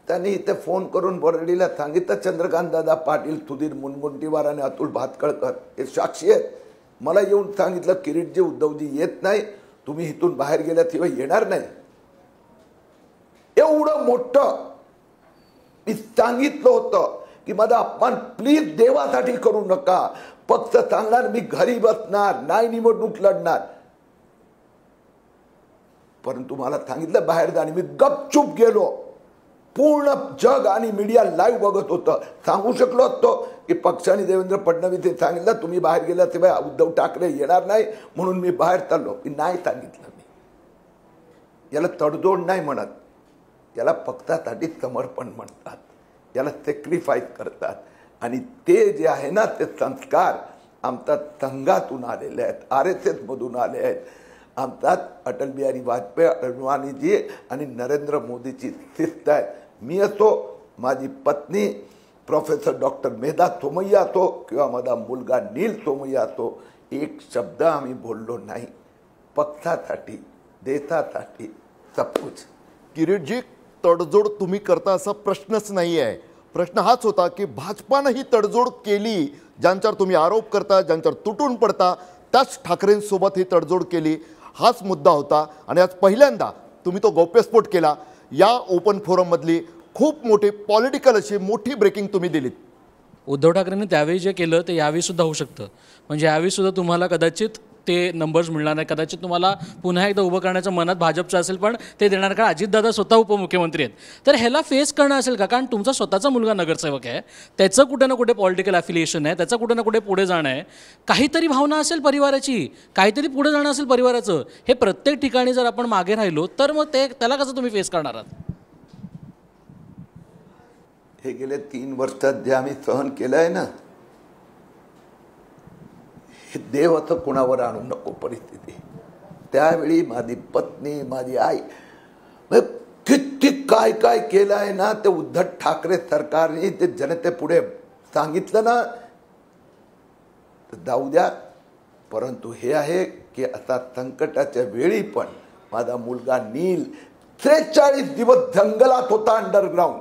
त्यांनी इथे फोन करून बरडीला सांगितलं, चंद्रकांत दादा पाटील, सुधीर मुनगंटीवार आणि अतुल भातखळकर हे साक्षी आहेत. मला येऊन सांगितलं किरीटजी उद्धवजी येत नाही, तुम्ही इथून बाहेर गेल्याशिवाय येणार नाही. एवढं मोठं मी सांगितलं होतं की माझा अपमान प्लीज देवासाठी करू नका. पक्ष सांगणार मी घरी बसणार नाही, निवडणूक लढणार. परंतु मला सांगितलं बाहेर जा, आणि मी गपचूप गेलो. पूर्ण जग आणि मीडिया लाईव्ह बघत होतं. सांगू शकलो असतो की पक्षाने देवेंद्र फडणवीस हे सांगितलं तुम्ही बाहेर गेल्याशिवाय उद्धव ठाकरे येणार नाही, म्हणून मी बाहेर चाललो. मी नाही सांगितलं. मी याला तडजोड नाही म्हणत, याला पक्षासाठी समर्पण म्हणतात, याला सॅक्रिफाईस करतात. आणि ते जे आहे ना ते संस्कार आमच्या संघातून आलेले आहेत, RSS मधून आले आहेत. आमच्यात अटल बिहारी वाजपेयी, अडवाणीजी आणि नरेंद्र मोदीची शिस्त आहे. मी असो, माझी पत्नी प्रोफेसर डॉक्टर मेधा सोमय्या असो किंवा माझा मुलगा नील सोमय्या असो, एक शब्द आम्ही बोललो नाही. पक्षासाठी, देशासाठी सब कुछ.
किरीटजी, तडजोड तुम्ही करता असा प्रश्नच नाही आहे. प्रश्न हाच होता की भाजपानं ही तडजोड केली, ज्यांच्यावर तुम्ही आरोप करता, ज्यांच्यावर तुटून पडता, त्याच ठाकरेंसोबत ही तडजोड केली, हाच मुद्दा होता. आणि आज पहिल्यांदा तुम्ही तो गौप्यस्फोट केला. या ओपन फोरममधली खूप मोठी पॉलिटिकल अशी मोठी ब्रेकिंग तुम्ही दिलीत.
उद्धव ठाकरेंनी त्यावेळी जे केलं ते यावेळी सुद्धा होऊ शकतं. म्हणजे यावेळी सुद्धा तुम्हाला कदाचित ते नंबर्स मिळणार नाही, कदाचित तुम्हाला पुन्हा एकदा उभं करण्याचं मनात भाजपचं असेल, पण ते देणार, कारण अजितदादा स्वतः उपमुख्यमंत्री आहेत. तर ह्याला फेस करणं असेल का? कारण तुमचा स्वतःचा मुलगा नगरसेवक आहे, त्याचं कुठे ना कुठे पॉलिटिकल अफिलिएशन आहे, त्याचं कुठे ना कुठे पुढे जाणं आहे, काहीतरी भावना असेल परिवाराची, काहीतरी पुढे जाणं असेल परिवाराचं. हे प्रत्येक ठिकाणी जर आपण मागे राहिलो तर मग त्याला कसं तुम्ही फेस करणार आहात?
हे गेले 3 वर्षात जे आम्ही सहन केलं आहे ना, हे देव असं कुणावर आणू नको परिस्थिती. त्यावेळी माझी पत्नी, माझी आई, किती काय काय केलं आहे ना, ते उद्धव ठाकरे सरकारने ते जनतेपुढे सांगितलं ना, तर जाऊ द्या. परंतु हे आहे की आता संकटाच्या वेळी पण माझा मुलगा नील 43 दिवस जंगलात होता, अंडरग्राऊंड.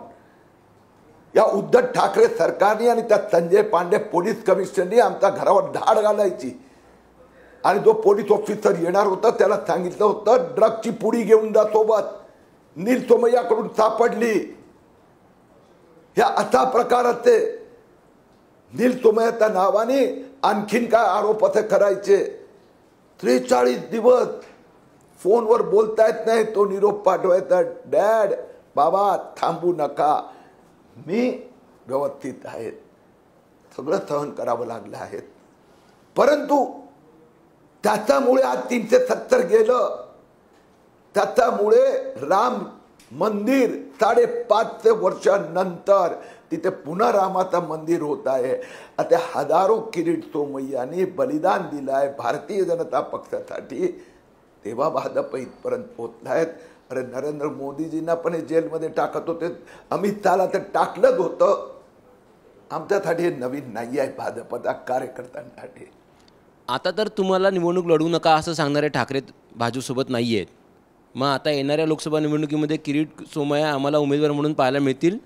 या उद्धव ठाकरे सरकारने आणि त्या संजय पांडे पोलीस कमिशनरनी आमच्या घरावर धाड घालायची. आणि जो पोलीस ऑफिसर येणार होता त्याला सांगितलं होतं ड्रगची पुडी घेऊन जा सोबत. नील सोमय्याकडून सापडली. ह्या असा प्रकार असते. नील सोमय्याच्या नावाने आणखीन काय आरोप असे करायचे. 43 दिवस फोनवर बोलता येत नाही, तो निरोप पाठवायचा, डॅड बाबा थांबू नका, मी व्यवस्थित आहे. सगळं सहन करावं लागलं आहे. परंतु त्याच्यामुळे आज 370 गेलं. त्याच्यामुळे राम मंदिर 550 वर्षांनंतर तिथे पुन्हा रामाचं मंदिर होत आहे. आता हजारो किरीट सोमय्यांनी बलिदान दिलं आहे भारतीय जनता पक्षासाठी. तेव्हा भाजप इथपर्यंत पोहोचलायत. अरे नरेंद्र मोदीजींना पण जेलमध्ये टाकत होते, अमित शहाला तर टाकलंच होतं. आमच्यासाठी हे नवीन नाही आहे भाजपच्या कार्यकर्त्यांसाठी.
आता तर तुम्हाला निवडणूक लढवू नका असं सांगणारे ठाकरे भाजपसोबत नाही आहेत. मग आता येणाऱ्या लोकसभा निवडणुकीमध्ये किरीट सोमय्या आम्हाला उमेदवार म्हणून पाहायला मिळतील?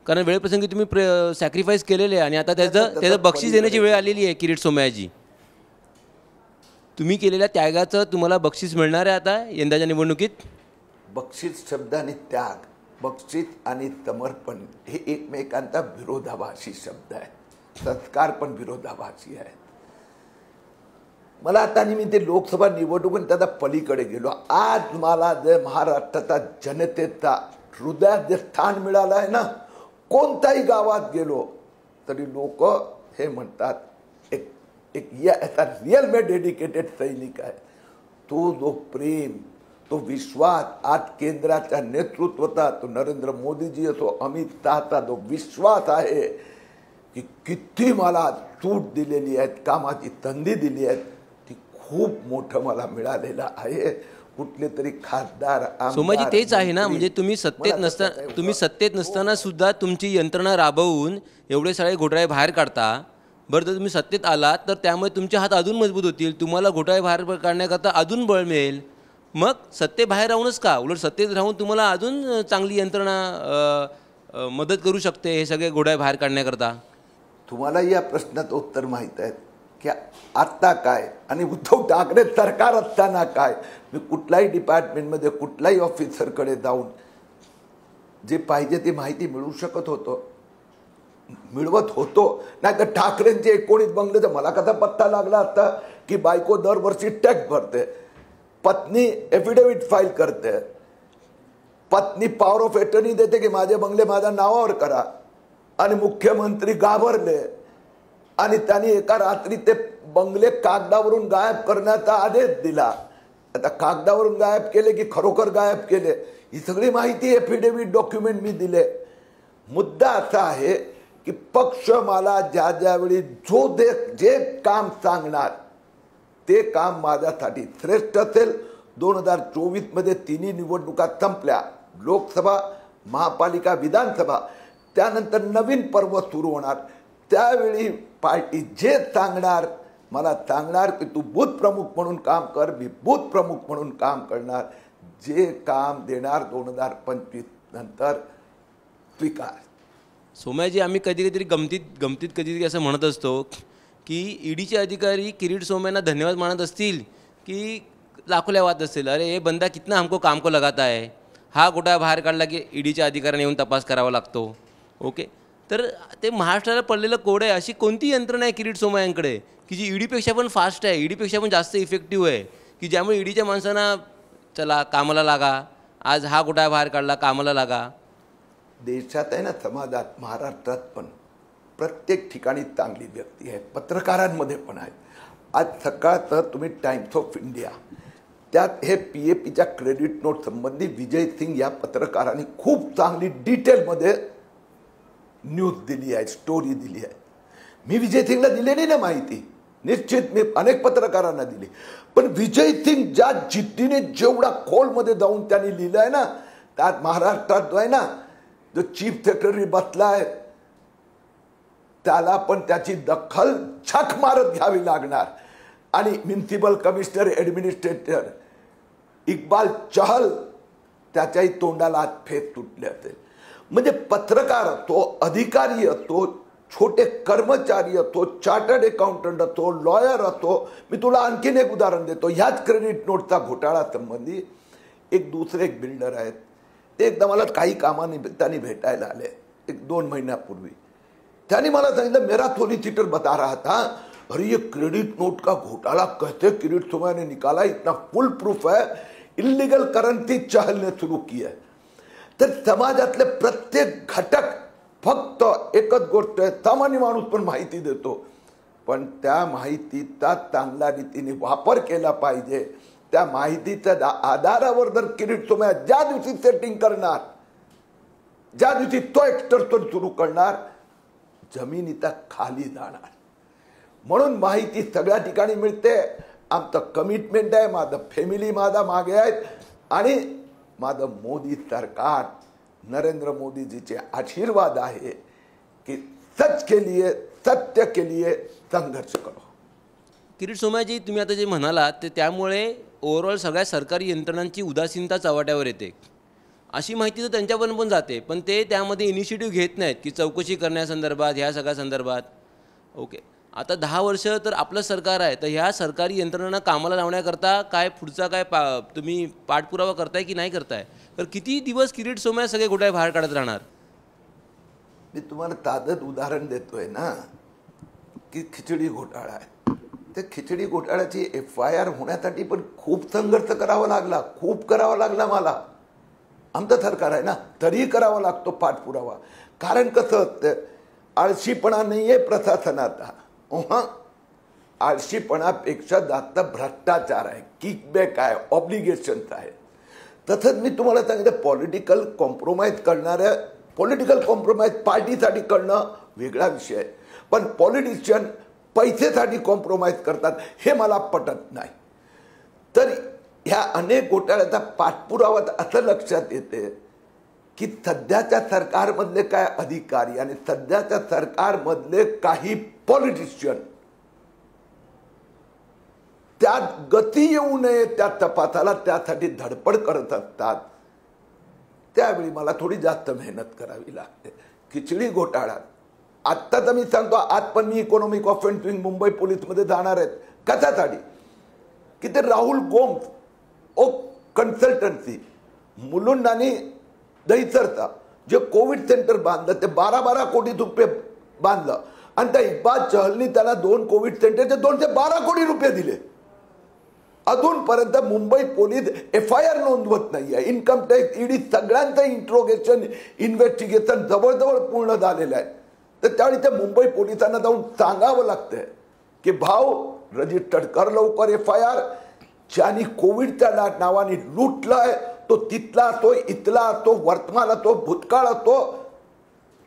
कारण वेळप्रसंगी तुम्ही सॅक्रिफाईस केलेले आहे आणि आता त्याचं बक्षीस देण्याची वेळ आलेली आहे. किरीट सोमय्याची तुम्ही केलेल्या त्यागाचं तुम्हाला बक्षीस मिळणार आहे आता यंदाच्या निवडणुकीत.
बक्षीस शब्द आणि त्याग, बक्षीस आणि समर्पण हे एकमेकांचा विरोधाभासी शब्द आहे. संस्कार पण विरोधाभासी आहेत. मला आता मी ते लोकसभा निवडणूक त्याचा पलीकडे गेलो. आज मला जे महाराष्ट्राचा जनतेचा हृदयात जे स्थान मिळालं आहे ना, कोणत्याही गावात गेलो तरी लोक हे म्हणतात एक एक याचा रिअल में डेडिकेटेड सैनिक आहे. तो जो प्रेम, तो विश्वास आज केंद्राच्या नेतृत्वाचा, तो नरेंद्र मोदीजी असो, अमित शहाचा जो विश्वास आहे की किती मला सूट दिलेली आहेत, कामाची संधी दिली आहेत, ती खूप मोठं मला मिळालेलं आहे. कुठले तरी खासदार,
सोमाजी तेच आहे ना,
मंत्री,
म्हणजे तुम्ही
मला
सत्तेत नसताना सुद्धा तुमची यंत्रणा राबवून एवढे सगळे घोटाळे बाहेर काढता. बरं, जर तुम्ही सत्तेत आलात तर त्यामुळे तुमचे हात अजून मजबूत होतील, तुम्हाला घोटाळे बाहेर काढण्याकरता अजून बळ मिळेल. मग सत्ते बाहेर राहूनच का, उलट सत्तेत राहून तुम्हाला अजून चांगली यंत्रणा मदत करू शकते हे सगळे घोटाळे बाहेर काढण्याकरता.
तुम्हाला या प्रश्नाचं उत्तर माहीत आहे की आत्ता काय आणि उद्धव ठाकरे सरकार असताना काय, मी कुठल्याही डिपार्टमेंटमध्ये कुठल्याही ऑफिसरकडे जाऊन जे पाहिजे ती माहिती मिळवत होतो. नाही तर ठाकरेंचे 19 बंगले तर मला कसा पत्ता लागला असता की बायको दरवर्षी टॅक्स भरते, पत्नी एफिडेव्हिट फाईल करते, पत्नी पॉवर ऑफ अटर्नी देते की माझे बंगले माझ्या नावावर करा, आणि मुख्यमंत्री घाबरले आणि त्यांनी एका रात्री ते बंगले कागदावरून गायब करण्याचा आदेश दिला. आता कागदावरून गायब केले की खरोखर गायब केले ही सगळी माहिती एफिडेव्हिट डॉक्युमेंट मी दिले. मुद्दा असा आहे की पक्ष मला ज्यावेळी जे काम सांगणार ते काम माझ्यासाठी श्रेष्ठ असेल. 2024 मध्ये तिन्ही निवडणुका संपल्या, लोकसभा, महापालिका, विधानसभा. त्यानंतर नवीन पर्व सुरू होणार. त्यावेळी पार्टी जे सांगणार, मला सांगणार की तू बूथ प्रमुख म्हणून काम कर, मी बूथ प्रमुख म्हणून काम करणार. जे काम देणार 2025 नंतर स्वीकार.
सोमयाजी, आम्ही कधी गमतीत कधीतरी असं म्हणत असतो की ईडीचे अधिकारी किरीट सोमय्यांना धन्यवाद मानत असतील की लाखोल्या वाद असतील, अरे हे बंदा कितना हमको काम को लगाता है, हा घोटाळा बाहेर काढला की ईडीच्या अधिकाऱ्यांनी येऊन तपास करावा लागतो. ओके, तर ते महाराष्ट्राला पडलेलं कोड आहे. अशी कोणती यंत्रणा आहे किरीट सोमय्यांकडे की जी ईडीपेक्षा पण फास्ट आहे, ईडीपेक्षा पण जास्त इफेक्टिव्ह आहे, की ज्यामुळे ईडीच्या माणसांना चला कामाला लागा, आज हा घोटाळा बाहेर काढला, कामाला लागा.
देशात आहे ना, समाजात, महाराष्ट्रात पण प्रत्येक ठिकाणी चांगली व्यक्ती आहे, पत्रकारांमध्ये पण आहे. आज सकाळचं तुम्ही टाइम्स ऑफ इंडिया त्यात हे PAPच्या क्रेडिट नोट संबंधी विजय सिंग या पत्रकारांनी खूप चांगली डिटेलमध्ये न्यूज दिली आहे, स्टोरी दिली आहे. मी विजय सिंगला दिलेली ना माहिती, निश्चित मी अनेक पत्रकारांना दिली, पण विजय सिंग ज्या जिद्दीने जेवढा खोलमध्ये जाऊन त्यांनी लिहिलं आहे ना, त्यात महाराष्ट्रात जो आहे ना, जो चीफ सेक्रेटरी बसला आहे त्याला पण त्याची दखल छाक मारत घ्यावी लागणार. आणि municipal commissioner administrator Iqbal Chahal त्याच्याही तोंडाला आज फेस तुटले असेल. म्हणजे पत्रकार असतो, अधिकारी असतो, छोटे कर्मचारी असतो, चार्टर्ड अकाउंटंट असतो, लॉयर असतो. मी तुला आणखीन एक उदाहरण देतो. ह्याच क्रेडिट नोटचा घोटाळा संबंधी एक दुसरे एक बिल्डर आहेत, ते एकदा मला काही कामानिमित्ताने भेटायला आले 1-2 महिन्यापूर्वी. त्यांनी मला सांगितलं, मेरा सोलिसिटर बता रहा था, अरे ये क्रेडिट नोट का घोटाला कैसे किरीट सोमय्या ने निकाला, इतना फुल प्रूफ है, इल्लीगल करन्सी चहल ने सुरू की है. तर समाजातले प्रत्येक घटक, फक्त एकच गोष्ट आहे, सामान्य माणूस पण माहिती देतो, पण त्या माहितीचा चांगल्या रीतीने वापर केला पाहिजे. त्या माहितीच्या आधारावर जर किरीट सोमय्या ज्या दिवशी सेटिंग करणार, ज्या दिवशी तो एक्सटर्शन सुरू करणार, जमिनीचा खाली जाणार. म्हणून माहिती सगळ्या ठिकाणी मिळते. आमचं कमिटमेंट आहे, माझं फॅमिली माझा मागे आहेत, आणि माझं मोदी सरकार, नरेंद्र मोदीजीचे आशीर्वाद आहे की सच के लिए, सत्य के लिए संघर्ष करो.
किरीट सोमय्याजी, तुम्ही आता जे म्हणालात ते त्यामुळे ओव्हरऑल सगळ्या सरकारी यंत्रणांची उदासीनता चव्हाट्यावर येते, अशी माहिती तर त्यांच्यापर्यंत पण जाते, पण ते त्यामध्ये इनिशिएटिव्ह घेत नाहीत की चौकशी करण्यासंदर्भात, ह्या सगळ्या संदर्भात. ओके, आता 10 वर्ष तर आपलं सरकार आहे, तर ह्या सरकारी यंत्रणांना कामाला लावण्याकरता काय पुढचा काय तुम्ही पाठपुरावा करताय की नाही करताय? तर किती दिवस किरीट सोमय्या सगळे घोटाळे बाहेर काढत राहणार?
मी तुम्हाला ताजं उदाहरण देतोय ना की खिचडी घोटाळा आहे. त्या खिचडी घोटाळ्याची FIR होण्यासाठी पण खूप संघर्ष करावा लागला, खूप करावा लागला मला. आमचं सरकार आहे ना, तरीही करावा लागतो पाठपुरावा. कारण कसं असतं, आळशीपणा नाहीये प्रशासनाचा. आळशीपणापेक्षा जास्त भ्रष्टाचार आहे, किकबॅक आहे, ऑब्लिगेशन्स आहे. तसंच मी तुम्हाला सांगितलं, पॉलिटिकल कॉम्प्रोमाइज करणाऱ्या, पॉलिटिकल कॉम्प्रोमाइज पार्टीसाठी करणं वेगळा विषय आहे, पण पॉलिटिशियन पैसेसाठी कॉम्प्रोमाइज करतात हे मला पटत नाही. तर ह्या अनेक घोटाळ्याचा पाठपुरावा असं लक्षात येते की सध्याच्या सरकारमधले काय अधिकारी आणि सध्याच्या सरकारमधले काही पॉलिटिशियन त्यात गती येऊ नये त्या तपासाला, त्यासाठी धडपड करत असतात. त्यावेळी मला थोडी जास्त मेहनत करावी लागते. खिचडी घोटाळा आत्ता तर मी सांगतो, आज पण मी इकॉनॉमिक ऑफेन्स विंग मुंबई पोलीसमध्ये जाणार आहेत. कशासाठी? की ते राहुल गोम्स ओ कन्सल्टन्सी मुलुंड आणि दहिसरचा जे कोविड सेंटर बांधलं ते 12-12 कोटी रुपये बांधलं आणि त्या इक्बाल चहलनी त्याला 2 कोविड सेंटरचे 212 कोटी रुपये दिले. अजूनपर्यंत मुंबई पोलीस FIR नोंदवत नाहीये. इन्कम टॅक्स, ईडी सगळ्यांचं इंट्रोगेशन, इन्व्हेस्टिगेशन जवळजवळ पूर्ण झालेलं आहे. तर त्यावेळी त्या मुंबई पोलिसांना जाऊन सांगावं लागतंय की भाऊ रजिस्टर कर लवकर FIR. ज्यांनी कोविडच्या नावाने लुटलाय तो तिथला असतो, इथला असतो, वर्तमान असतो, भूतकाळ असतो,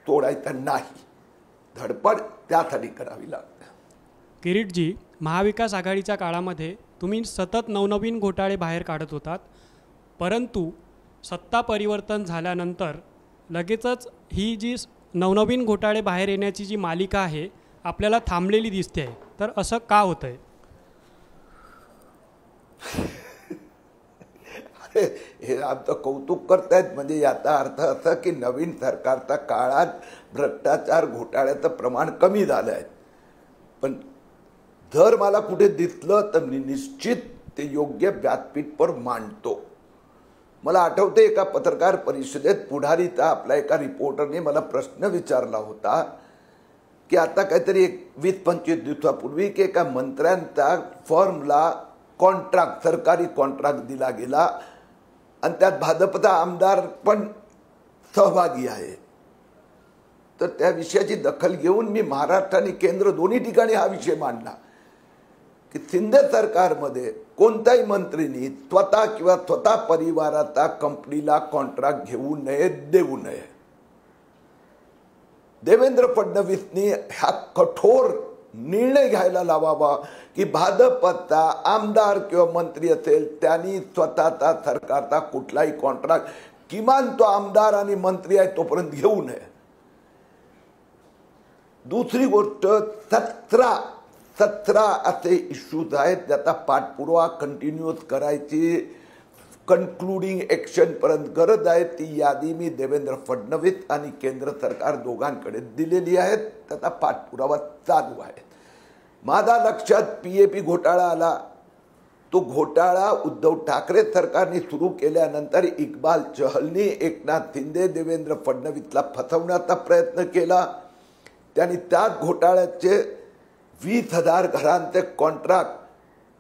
तोडायचा नाही. धडपड त्यासाठी करावी लागते.
किरीटजी, महाविकास आघाडीच्या काळामध्ये तुम्ही सतत नवनवीन घोटाळे बाहेर काढत होतात, परंतु सत्ता परिवर्तन झाल्यानंतर लगेचच ही जी नवनवीन घोटाळे बाहेर येण्याची जी मालिका आहे आपल्याला थांबलेली दिसते आहे. तर असं का होतं आहे?
अरे हे आमचं कौतुक करतायत, म्हणजे याचा अर्थ असा की नवीन सरकारच्या काळात भ्रष्टाचार घोटाळ्याचं प्रमाण कमी झालं आहे. पण जर मला कुठे दिसलं तर मी निश्चित ते योग्य व्यासपीठवर मांडतो. मला आठवते एका पत्रकार परिषदेत पुढारीचा आपला एका रिपोर्टरने मला प्रश्न विचारला होता की आता काहीतरी 20-25 दिवसापूर्वी की एका मंत्र्यांचा फर्मला कॉन्ट्रॅक्ट, सरकारी कॉन्ट्रॅक्ट दिला गेला आणि त्यात भाजपचा आमदार पण सहभागी आहे. तर त्या विषयाची दखल घेऊन मी महाराष्ट्र आणि केंद्र दोन्ही ठिकाणी हा विषय मांडला की शिंदे सरकारमध्ये कोणत्याही मंत्रींनी स्वतः किंवा स्वतः परिवाराचा कंपनीला कॉन्ट्रॅक्ट घेऊ नये, देऊ नये. देवेंद्र फडणवीसनी हा कठोर निर्णय घ्यायला लावावा की भाजपचा आमदार किंवा मंत्री असेल त्यांनी स्वतःचा सरकारचा कुठलाही कॉन्ट्रॅक्ट किमान तो आमदार आणि मंत्री आहे तोपर्यंत घेऊ नये. दुसरी गोष्ट 17 असे इश्यूज आहेत ज्याचा पाठपुरावा कंटिन्यूअस करायची, कन्क्लुडिंग ॲक्शन पर्यंत गरज आहे. ती यादी मी देवेंद्र फडणवीस आणि केंद्र सरकार दोघांकडे दिलेली आहे. त्याचा पाठपुरावा चालू आहे. माझ्या लक्षात PAP घोटाळा आला. तो घोटाळा उद्धव ठाकरे सरकारने सुरू केल्यानंतर इक्बाल चहलनी एकनाथ शिंदे, देवेंद्र फडणवीसला फसवण्याचा प्रयत्न केला. त्यांनी त्याच घोटाळ्याचे 20,000 घरांचे कॉन्ट्रॅक्ट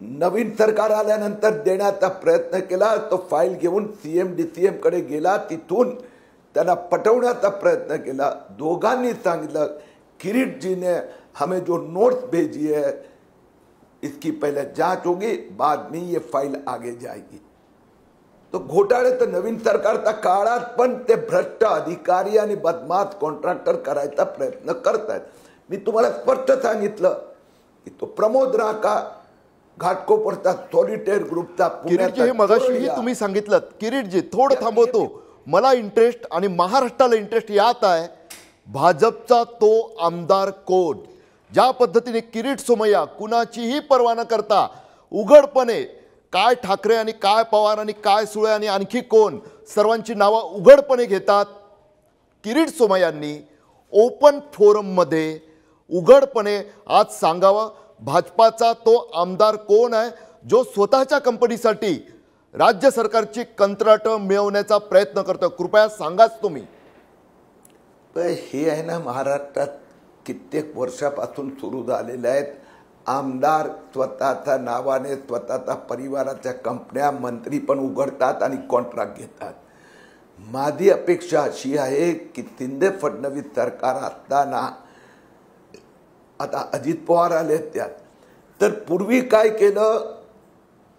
नवीन सरकार आल्यानंतर देण्याचा प्रयत्न केला. तो फाईल घेऊन CM-DCM कडे गेला. तिथून त्यांना पटवण्याचा प्रयत्न केला. दोघांनी सांगितलं किरीट जी ने हमें जो नोट्स भेजी है इसकी पहले जांच होगी, बाद में ये फाइल आगे जाएगी. तो घोटाळे तर नवीन सरकारच्या काळात पण ते भ्रष्ट अधिकारी आणि बदमाश कॉन्ट्रॅक्टर करायचा प्रयत्न करतायत. मी तुम्हाला स्पष्ट सांगितलं की तो प्रमोद राका घाटकोपरचा सॉलिटेअर ग्रुपचा
किरीटजी, हे मगाशीही तुम्ही सांगितलं. किरीटजी थोडं थांबवतो. मला इंटरेस्ट आणि महाराष्ट्राला इंटरेस्ट यात आहे भाजपचा तो आमदार कोण. ज्या पद्धतीने किरीट सोमय्या कुणाचीही पर्वा न करता उघडपणे काय ठाकरे आणि काय पवार आणि काय सुळे आणि आणखी कोण सर्वांची नावं उघडपणे घेतात. किरीट सोमय्यांनी ओपन फोरममध्ये उघडपणे आज सांगावं भाजपाचा तो आमदार कोण आहे जो स्वतःच्या कंपनीसाठी राज्य सरकारची कंत्राटं मिळवण्याचा प्रयत्न करतो. कृपया सांगाच तुम्ही.
हे आहे ना, महाराष्ट्रात कित्येक वर्षापासून सुरू झालेले आहेत. आमदार स्वतःच्या नावाने स्वतःच्या परिवाराच्या कंपन्या, मंत्री पण उघडतात आणि कॉन्ट्रॅक्ट घेतात. माझी अपेक्षा अशी आहे की शिंदे फडणवीस सरकार असताना आता अजित पवार आले त्यात, तर पूर्वी काय केलं,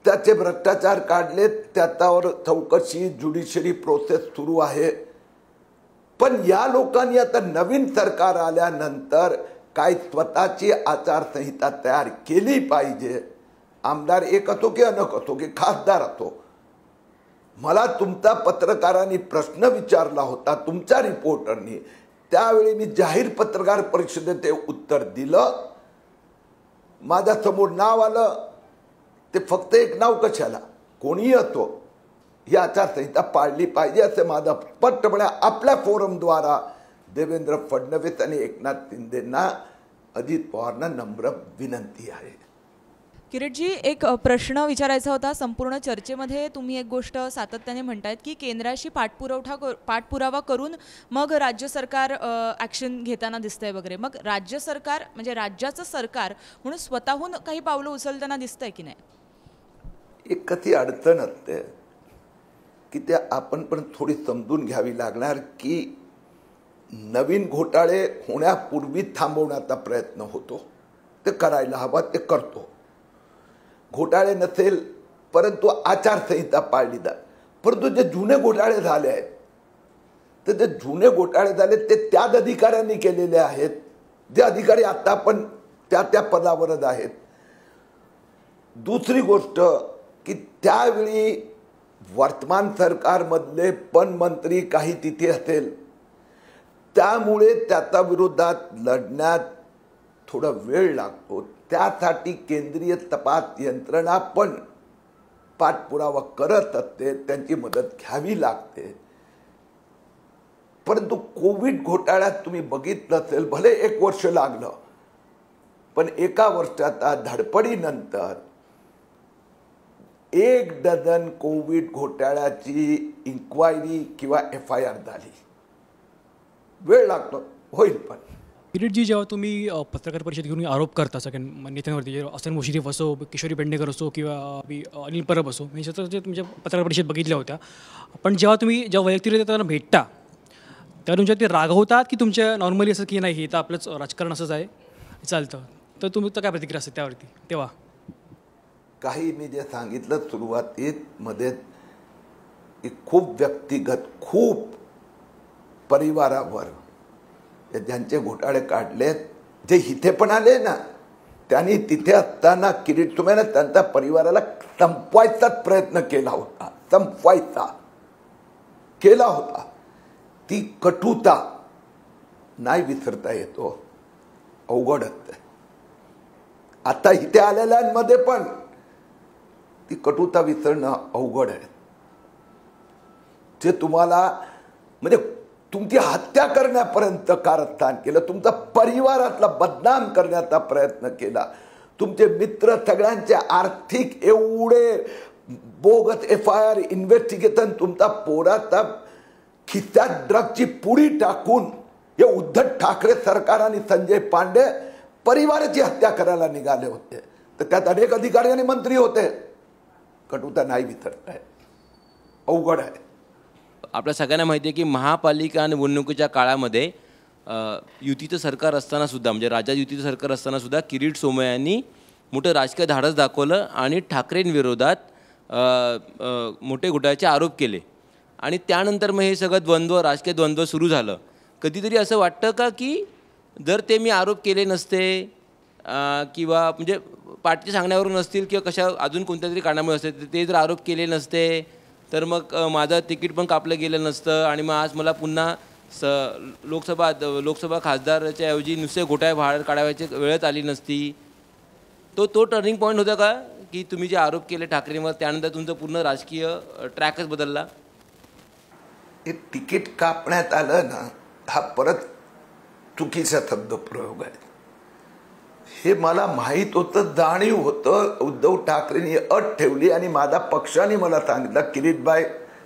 त्याचे भ्रष्टाचार काढले, त्याच्यावर चौकशी ज्युडिशरी प्रोसेस सुरू आहे. पण या लोकांनी आता नवीन सरकार आल्यानंतर काय स्वतःची आचारसंहिता तयार केली पाहिजे. आमदार एक असो की अनक असो की खासदार असो. मला तुमचा पत्रकारांनी प्रश्न विचारला होता, तुमच्या रिपोर्टरनी, त्यावेळी मी जाहीर पत्रकार परिषदेत ते उत्तर दिलं. माझ्या समोर नाव आलं, ते फक्त एक नाव कशाला, कोणीही असो, ही आचारसंहिता पाळली पाहिजे असं माझं स्पष्टपणे आपल्या फोरमद्वारा देवेंद्र फडणवीस आणि एकनाथ शिंदेंना, अजित पवारांना नम्र विनंती आहे.
किरीटजी, एक प्रश्न विचारायचा होता. संपूर्ण चर्चेमध्ये तुम्ही एक गोष्ट सातत्याने म्हणतायत की केंद्राशी पाठपुरावा करून मग राज्य सरकार ॲक्शन घेताना दिसतंय वगैरे. मग राज्य सरकार म्हणजे राज्याचं सरकार म्हणून स्वतःहून काही पावलं उचलताना दिसतंय की नाही?
एक कधी अडचण असते की त्या आपण पण थोडी समजून घ्यावी लागणार की नवीन घोटाळे होण्यापूर्वी थांबवण्याचा प्रयत्न होतो. ते करायला हवा, ते करतो. घोटाळे नसेल परंतु आचारसंहिता पाळली जात. परंतु जे जुने घोटाळे झाले आहेत, तर जे जुने घोटाळे झाले ते त्याच अधिकाऱ्यांनी केलेले आहेत, जे अधिकारी आता पण त्या पदावरच आहेत. दुसरी गोष्ट की त्यावेळी वर्तमान सरकारमधले पण मंत्री काही तिथे असेल, त्यामुळे त्याच्या विरोधात लढण्यात थोडा वेळ लागतो. त्यासाठी केंद्रीय तपास यंत्रणा पण पाठपुरावा करत असते, त्यांची मदत घ्यावी लागते. परंतु कोविड घोटाळ्यात तुम्ही बघितलं असेल, भले 1 वर्ष लागलं, पण एका वर्षाच्या धडपडीनंतर 1 डझन कोविड घोटाळ्याची इन्क्वायरी किंवा FIR झाली. वेळ लागतो, होईल. पण
किरीटजी, जेव्हा तुम्ही पत्रकार परिषद घेऊन आरोप करता सगळ्या नेत्यांवरती, हसन मुश्रीफ असो, किशोरी पेडणेकर असो किंवा अनिल परब असो, मी जे तुमच्या पत्रकार परिषद बघितल्या होत्या, पण जेव्हा वैयक्तिकरित्या त्यांना भेटता तेव्हा तुमच्या ते रागवतात की तुमच्या नॉर्मली असं की नाही, हे तर आपलंच राजकारण असंच आहे, चालतं, तर तुम्ही तर काय प्रतिक्रिया असते त्यावरती? तेव्हा
काही मी जे सांगितलं सुरुवातीत मध्ये, खूप व्यक्तिगत, खूप परिवारावर ज्यांचे घोटाळे काढलेत, जे इथे पण आले ना, त्यांनी तिथे असताना किरीट तुम्हाला त्यांच्या परिवाराला संपवायचाच प्रयत्न केला होता, संपवायचा केला होता. ती कटुता नाही विसरता येतो, अवघड असते. आता इथे आलेल्यांमध्ये पण ती कटुता विसरणं अवघड आहे. जे तुम्हाला म्हणजे तुमची हत्या करण्यापर्यंत कारस्थान केलं, तुमचा परिवारातला बदनाम करण्याचा प्रयत्न केला, तुमचे मित्र सगळ्यांचे आर्थिक एवढे बोगस FIR इन्व्हेस्टिगेशन, तुमचा पोराचा खिस्यात ड्रगची पुडी टाकून हे उद्धव ठाकरे सरकार आणि संजय पांडे परिवाराची हत्या करायला निघाले होते. तर त्यात अनेक अधिकारी आणि मंत्री होते. कटुता नाही विसरताय, अवघड आहे.
आपल्या सगळ्यांना माहिती आहे की महापालिका निवडणुकीच्या काळामध्ये युतीचं सरकार असताना सुद्धा, म्हणजे राज्यात युतीचं सरकार असताना सुद्धा किरीट सोमय्यांनी मोठं राजकीय धाडस दाखवलं आणि ठाकरेंविरोधात मोठे घोटाळ्याचे आरोप केले. आणि त्यानंतर मग हे सगळं राजकीय द्वंद्व सुरू झालं. कधीतरी असं वाटतं का की जर ते मी आरोप केले नसते किंवा म्हणजे पार्टीच्या सांगण्यावरून नसतील किंवा कशा अजून कोणत्या तरी कारणामुळे असते, ते जर आरोप केले नसते तर मग माझं तिकीट पण कापलं गेलं नसतं आणि मग आज मला पुन्हा लोकसभा खासदाराच्या ऐवजी नुसते घोटाळे बाहेर काढायची वेळच आली नसती. तो टर्निंग पॉईंट होता का की तुम्ही जे आरोप केले ठाकरेंवर त्यानंतर तुमचं पूर्ण राजकीय ट्रॅकच बदलला?
हे तिकीट कापण्यात आलं ना, हा परत चुकीचा शब्द प्रयोग आहे. हे मला माहीत होतं, जाणीव होतं. उद्धव ठाकरेंनी अट ठेवली आणि माझा पक्षाने मला सांगितलं, किरीटबाई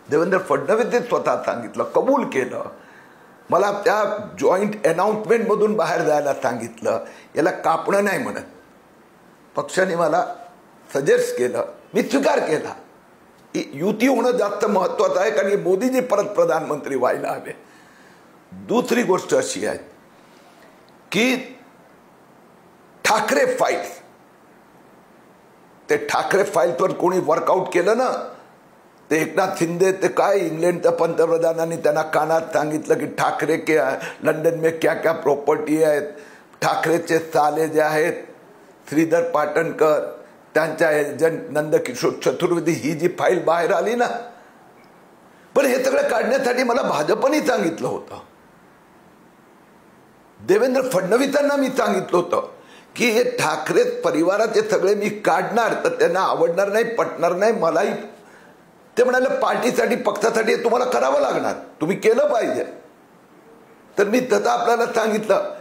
देवेंद्र फडणवीस स्वतः सांगितलं, कबूल केलं. मला त्या जॉईंट अनाउन्समेंटमधून बाहेर जायला सांगितलं, याला कापणं नाही म्हणत. पक्षाने मला सजेस्ट केलं, मी स्वीकार केला. युती होणं जास्त महत्वाचं आहे, कारण की मोदीजी परत प्रधानमंत्री व्हायला हवे. दुसरी गोष्ट अशी आहे की ठाकरे फाईल्स, ते ठाकरे फाईल्सवर कोणी वर्कआउट केलं ना, ते एकनाथ शिंदे ते काय इंग्लंडच्या पंतप्रधानांनी त्यांना कानात सांगितलं की ठाकरे के लंडन में क्या क्या प्रॉपर्टी आहेत, ठाकरेचे साले जे आहेत श्रीधर पाटणकर, त्यांच्या एजंट नंदकिशोर चतुर्वेदी, ही जी फाईल बाहेर आली ना, पण हे सगळं काढण्यासाठी मला भाजपने सांगितलं होतं, देवेंद्र फडणवीसांना मी सांगितलं होतं की हे ठाकरे परिवाराचे सगळे मी काढणार, तर त्यांना आवडणार नाही, पटणार नाही. मलाही ते म्हणाले पार्टीसाठी पक्षासाठी तुम्हाला करावं लागणार, तुम्ही केलं पाहिजे. तर मी तसं आपल्याला सांगितलं,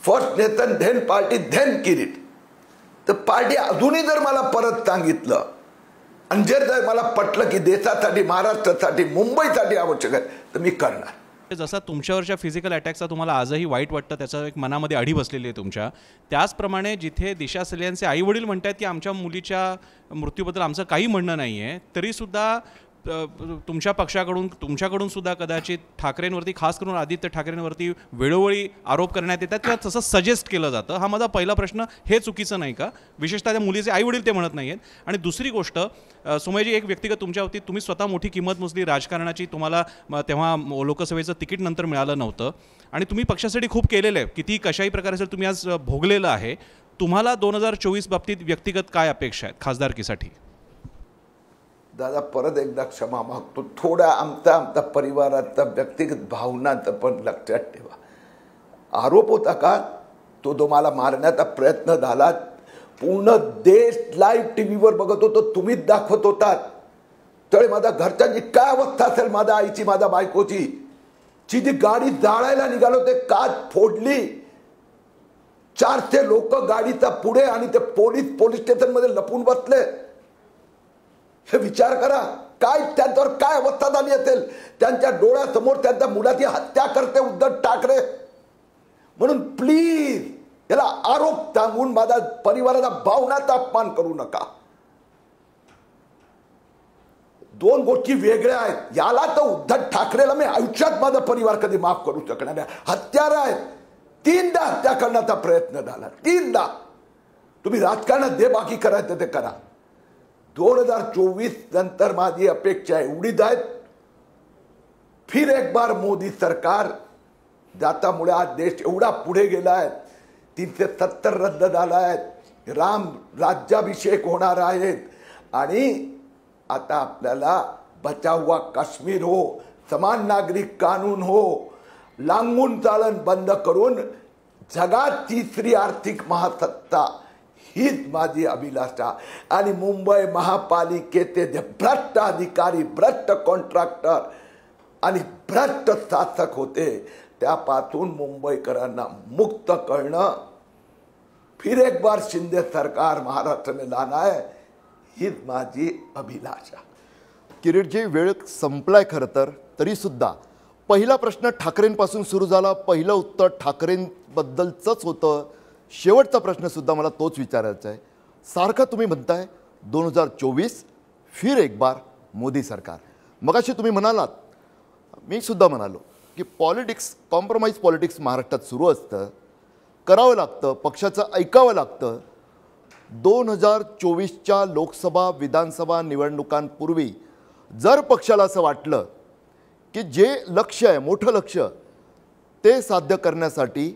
first nation then party then Kirit. तर पार्टी अजूनही जर मला परत सांगितलं आणि जर मला पटलं की देशासाठी, महाराष्ट्रासाठी, मुंबईसाठी आवश्यक आहे, तर मी करणार.
जसा तुमच्यावरच्या फिजिकल अटॅकचा तुम्हाला आजही वाईट वाटतं, त्याचा एक मनामध्ये अढी बसलेली आहे तुमच्या, त्याचप्रमाणे जिथे दिशा सलियांचे आई वडील म्हणतात की आमच्या मुलीच्या मृत्यूबद्दल आमचं काही म्हणणं नाही आहे, तरीसुद्धा तुमच्या पक्षाकडून तुमच्याकडून सुद्धा कदाचित ठाकरेंवरती, खास करून आदित्य ठाकरेंवरती वेळोवेळी आरोप करण्यात येतात किंवा तसं सजेस्ट केलं जातं. हा माझा पहिला प्रश्न, हे चुकीचं नाही का? विशेषतः त्या मुलीचे आई वडील ते म्हणत नाही आहेत. आणि दुसरी गोष्ट, सुमयजी, एक व्यक्तिगत तुमच्या बाबतीत, तुम्ही स्वतः मोठी किंमत मोजली राजकारणाची, तुम्हाला तेव्हा लोकसभेचं तिकीट नंतर मिळालं नव्हतं आणि तुम्ही पक्षासाठी खूप केलेलं आहे, किती कशाही प्रकारे जर तुम्ही आज भोगलेलं आहे. तुम्हाला 2024 बाबतीत व्यक्तिगत काय अपेक्षा आहेत खासदारकीसाठी?
दादा, परत एकदा क्षमा मागतो. थोडा आमचा परिवाराचा व्यक्तिगत भावनाचं पण लक्षात ठेवा. आरोप होता का तो मला मारण्याचा प्रयत्न झाला, पूर्ण देश लाईव्ह टीव्हीवर बघत होतो, तुम्हीच दाखवत होतात. त्यावेळी माझ्या घरच्यांची काय अवस्था असेल, माझ्या आईची, माझ्या बायकोची, जी जी गाडी जाळायला निघालो ते काच फोडली, 400 लोक गाडीचा पुढे आणि ते पोलीस स्टेशन मध्ये लपून बसले. हे विचार करा, काय त्यांच्यावर काय अवस्था झाली असेल. त्यांच्या डोळ्यासमोर त्यांच्या मुलाची हत्या करते उद्धव ठाकरे. म्हणून प्लीज याला आरोप सांगून माझ्या परिवाराचा भावनाचा अपमान करू नका. 2 गोष्टी वेगळ्या आहेत. याला तर उद्धव ठाकरेला मी आयुष्यात माझा परिवार कधी माफ करू शकणार नाही. हत्यार आहेत, 3दा हत्या करण्याचा प्रयत्न झाला, 3दा. तुम्ही राजकारणात जे बाकी करायचं ते करा. 2024 नंतर माझी अपेक्षा एवढीच आहे, फिर एक बार मोदी सरकार, ज्याच्यामुळे आज देश एवढा पुढे गेला आहे. 370 रद्द झाला आहे, राम राज्याभिषेक होणार आहेत आणि आता आपल्याला बचाव हुआ काश्मीर हो, समान नागरिक कानून हो, लांबून चालन बंद करून जगात 3री आर्थिक महासत्ता, हीच माझी अभिलाषा. आणि मुंबई महापालिकेचे जे भ्रष्ट अधिकारी, भ्रष्ट कॉन्ट्रॅक्टर आणि भ्रष्ट शासक होते, त्यापासून मुंबईकरांना मुक्त करणं, फिर एक बार शिंदे सरकार महाराष्ट्र में लाना है, हीच माझी अभिलाषा.
किरीटजी, वेळ संपलाय खरं तर, तरीसुद्धा पहिला प्रश्न ठाकरेंपासून सुरू झाला, पहिलं उत्तर ठाकरेंबद्दलचंच होतं. शेवटचा प्रश्नसुद्धा मला तोच विचारायचा आहे. सारखा तुम्ही म्हणताय 2024 फिर एक बार मोदी सरकार. मगाशी तुम्ही म्हणालात, मी सुद्धा म्हणालो की पॉलिटिक्स, कॉम्प्रोमाइज पॉलिटिक्स महाराष्ट्रात सुरू असतं, करावं लागतं, पक्षाचं ऐकावं लागतं. 2024च्या लोकसभा विधानसभा निवडणुकांपूर्वी जर पक्षाला असं वाटलं की जे लक्ष्य आहे, मोठं लक्ष्य, ते साध्य करण्यासाठी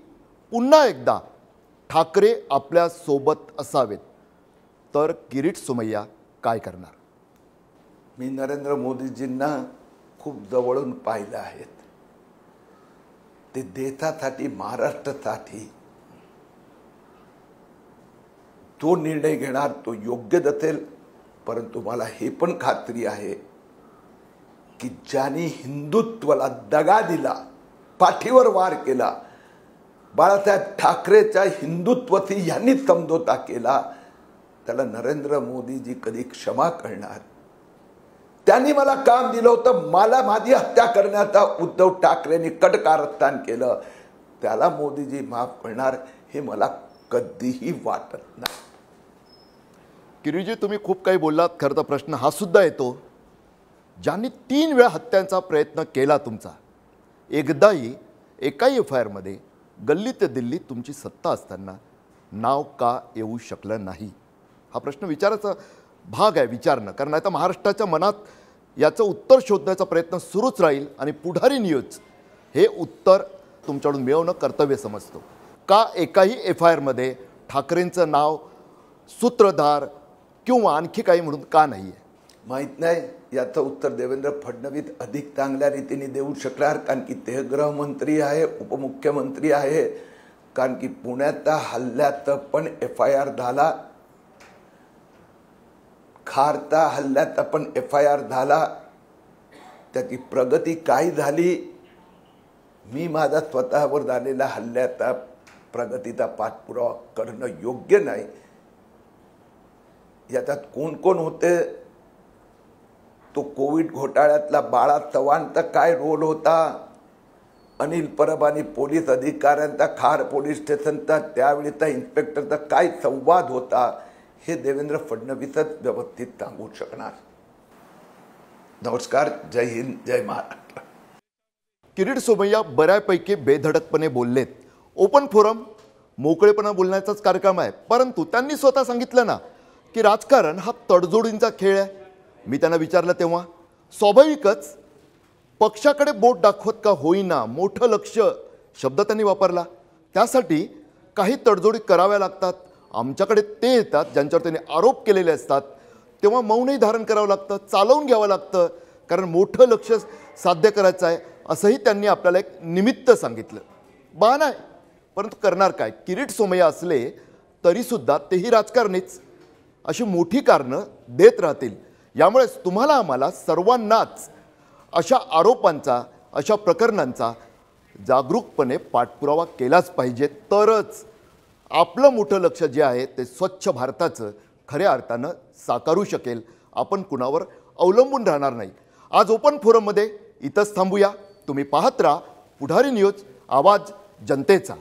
पुन्हा एकदा ठाकरे आपल्या सोबत असावेत, तर किरीट सोमय्या काय करणार?
मी नरेंद्र मोदीजींना खूप जवळून पाहिलं आहेत. ते देशासाठी, महाराष्ट्रासाठी तो निर्णय घेणार, तो योग्य असेल. परंतु मला हे पण खात्री आहे की ज्यांनी हिंदुत्वाला दगा दिला, पाठीवर वार केला, बाळासाहेब ठाकरेच्या हिंदुत्वाची यांनी समझोता केला, त्याला नरेंद्र मोदीजी कधी क्षमा करणार? त्यांनी मला काम दिलं होतं, मला माझी हत्या करण्याचा उद्धव ठाकरेंनी कटकारस्थान केलं, त्याला मोदीजी माफ करणार हे मला कधीही वाटत नाही.
किरीटजी, तुम्ही खूप काही बोललात. खरं तर प्रश्न हा सुद्धा येतो, ज्यांनी 3 वेळा हत्यांचा प्रयत्न केला तुमचा, एकदाही एकाही FIR मध्ये गल्ली ते दिल्ली तुमची सत्ता असताना नाव का येऊ शकलं नाही? हा प्रश्न विचाराचा भाग आहे, विचारणं. कारण आता महाराष्ट्राच्या मनात याचं उत्तर शोधण्याचा प्रयत्न सुरूच राहील आणि पुढारी न्यूज हे उत्तर तुमच्याकडून मिळवणं कर्तव्य समजतो. का एकाही FIR-मध्ये ठाकरेंचं नाव सूत्रधार किंवा आणखी काही म्हणून का नाही आहे?
माहीत नाही. याचं उत्तर देवेंद्र फडणवीस अधिक चांगल्या रीतीने देऊ शकणार, कारण की ते गृहमंत्री आहे, उपमुख्यमंत्री आहे. कारण की पुण्याच्या हल्ल्याचं पण FIR झाला, खारचा हल्ल्याचा पण FIR झाला. त्याची प्रगती काय झाली? मी माझा स्वतःवर झालेला हल्ल्याचा प्रगतीचा पाठपुरावा करणं योग्य नाही. याच्यात कोण कोण होते? तो कोविड घोटाळ्यातला बाळा चव्हाणचा काय रोल होता? अनिल परब आणि पोलीस अधिकाऱ्यांचा खार पोलीस स्टेशनचा त्यावेळीचा इन्स्पेक्टरचा काय संवाद होता? हे देवेंद्र फडणवीसच व्यवस्थित सांगू शकणार. नमस्कार, जय हिंद, जय महाराष्ट्र.
किरीट सोमय्या बऱ्यापैकी बेधडकपणे बोललेत. ओपन फोरम मोकळेपणा बोलण्याचाच कार्यक्रम आहे, परंतु त्यांनी स्वतः सांगितलं ना की राजकारण हा तडजोडींचा खेळ आहे. मी त्यांना विचारलं तेव्हा स्वाभाविकच पक्षाकडे बोट दाखवत का होईना मोठं लक्ष शब्द त्यांनी वापरला. त्यासाठी काही तडजोडी कराव्या लागतात. आमच्याकडे ते येतात ज्यांच्यावर त्यांनी आरोप केलेले असतात, तेव्हा मौनही धारण करावं लागतं, चालवून घ्यावं लागतं, कारण मोठं लक्ष साध्य करायचं आहे असंही त्यांनी आपल्याला एक निमित्त सांगितलं. बहाणा आहे, परंतु करणार काय? किरीट सोमय्या असले तरीसुद्धा तेही राजकारणीच अशी मोठी कारणं देत राहतील. यामुळेच तुम्हाला आम्हाला सर्वांनाच अशा आरोपांचा, अशा प्रकरणांचा जागरूकपणे पाठपुरावा केलाच पाहिजे, तरच आपलं मोठं लक्ष जे आहे ते स्वच्छ भारताचं खऱ्या अर्थानं साकारू शकेल. आपण कुणावर अवलंबून राहणार नाही. आज ओपन फोरममध्ये इथंच थांबूया. तुम्ही पाहत राहा पुढारी न्यूज, आवाज जनतेचा.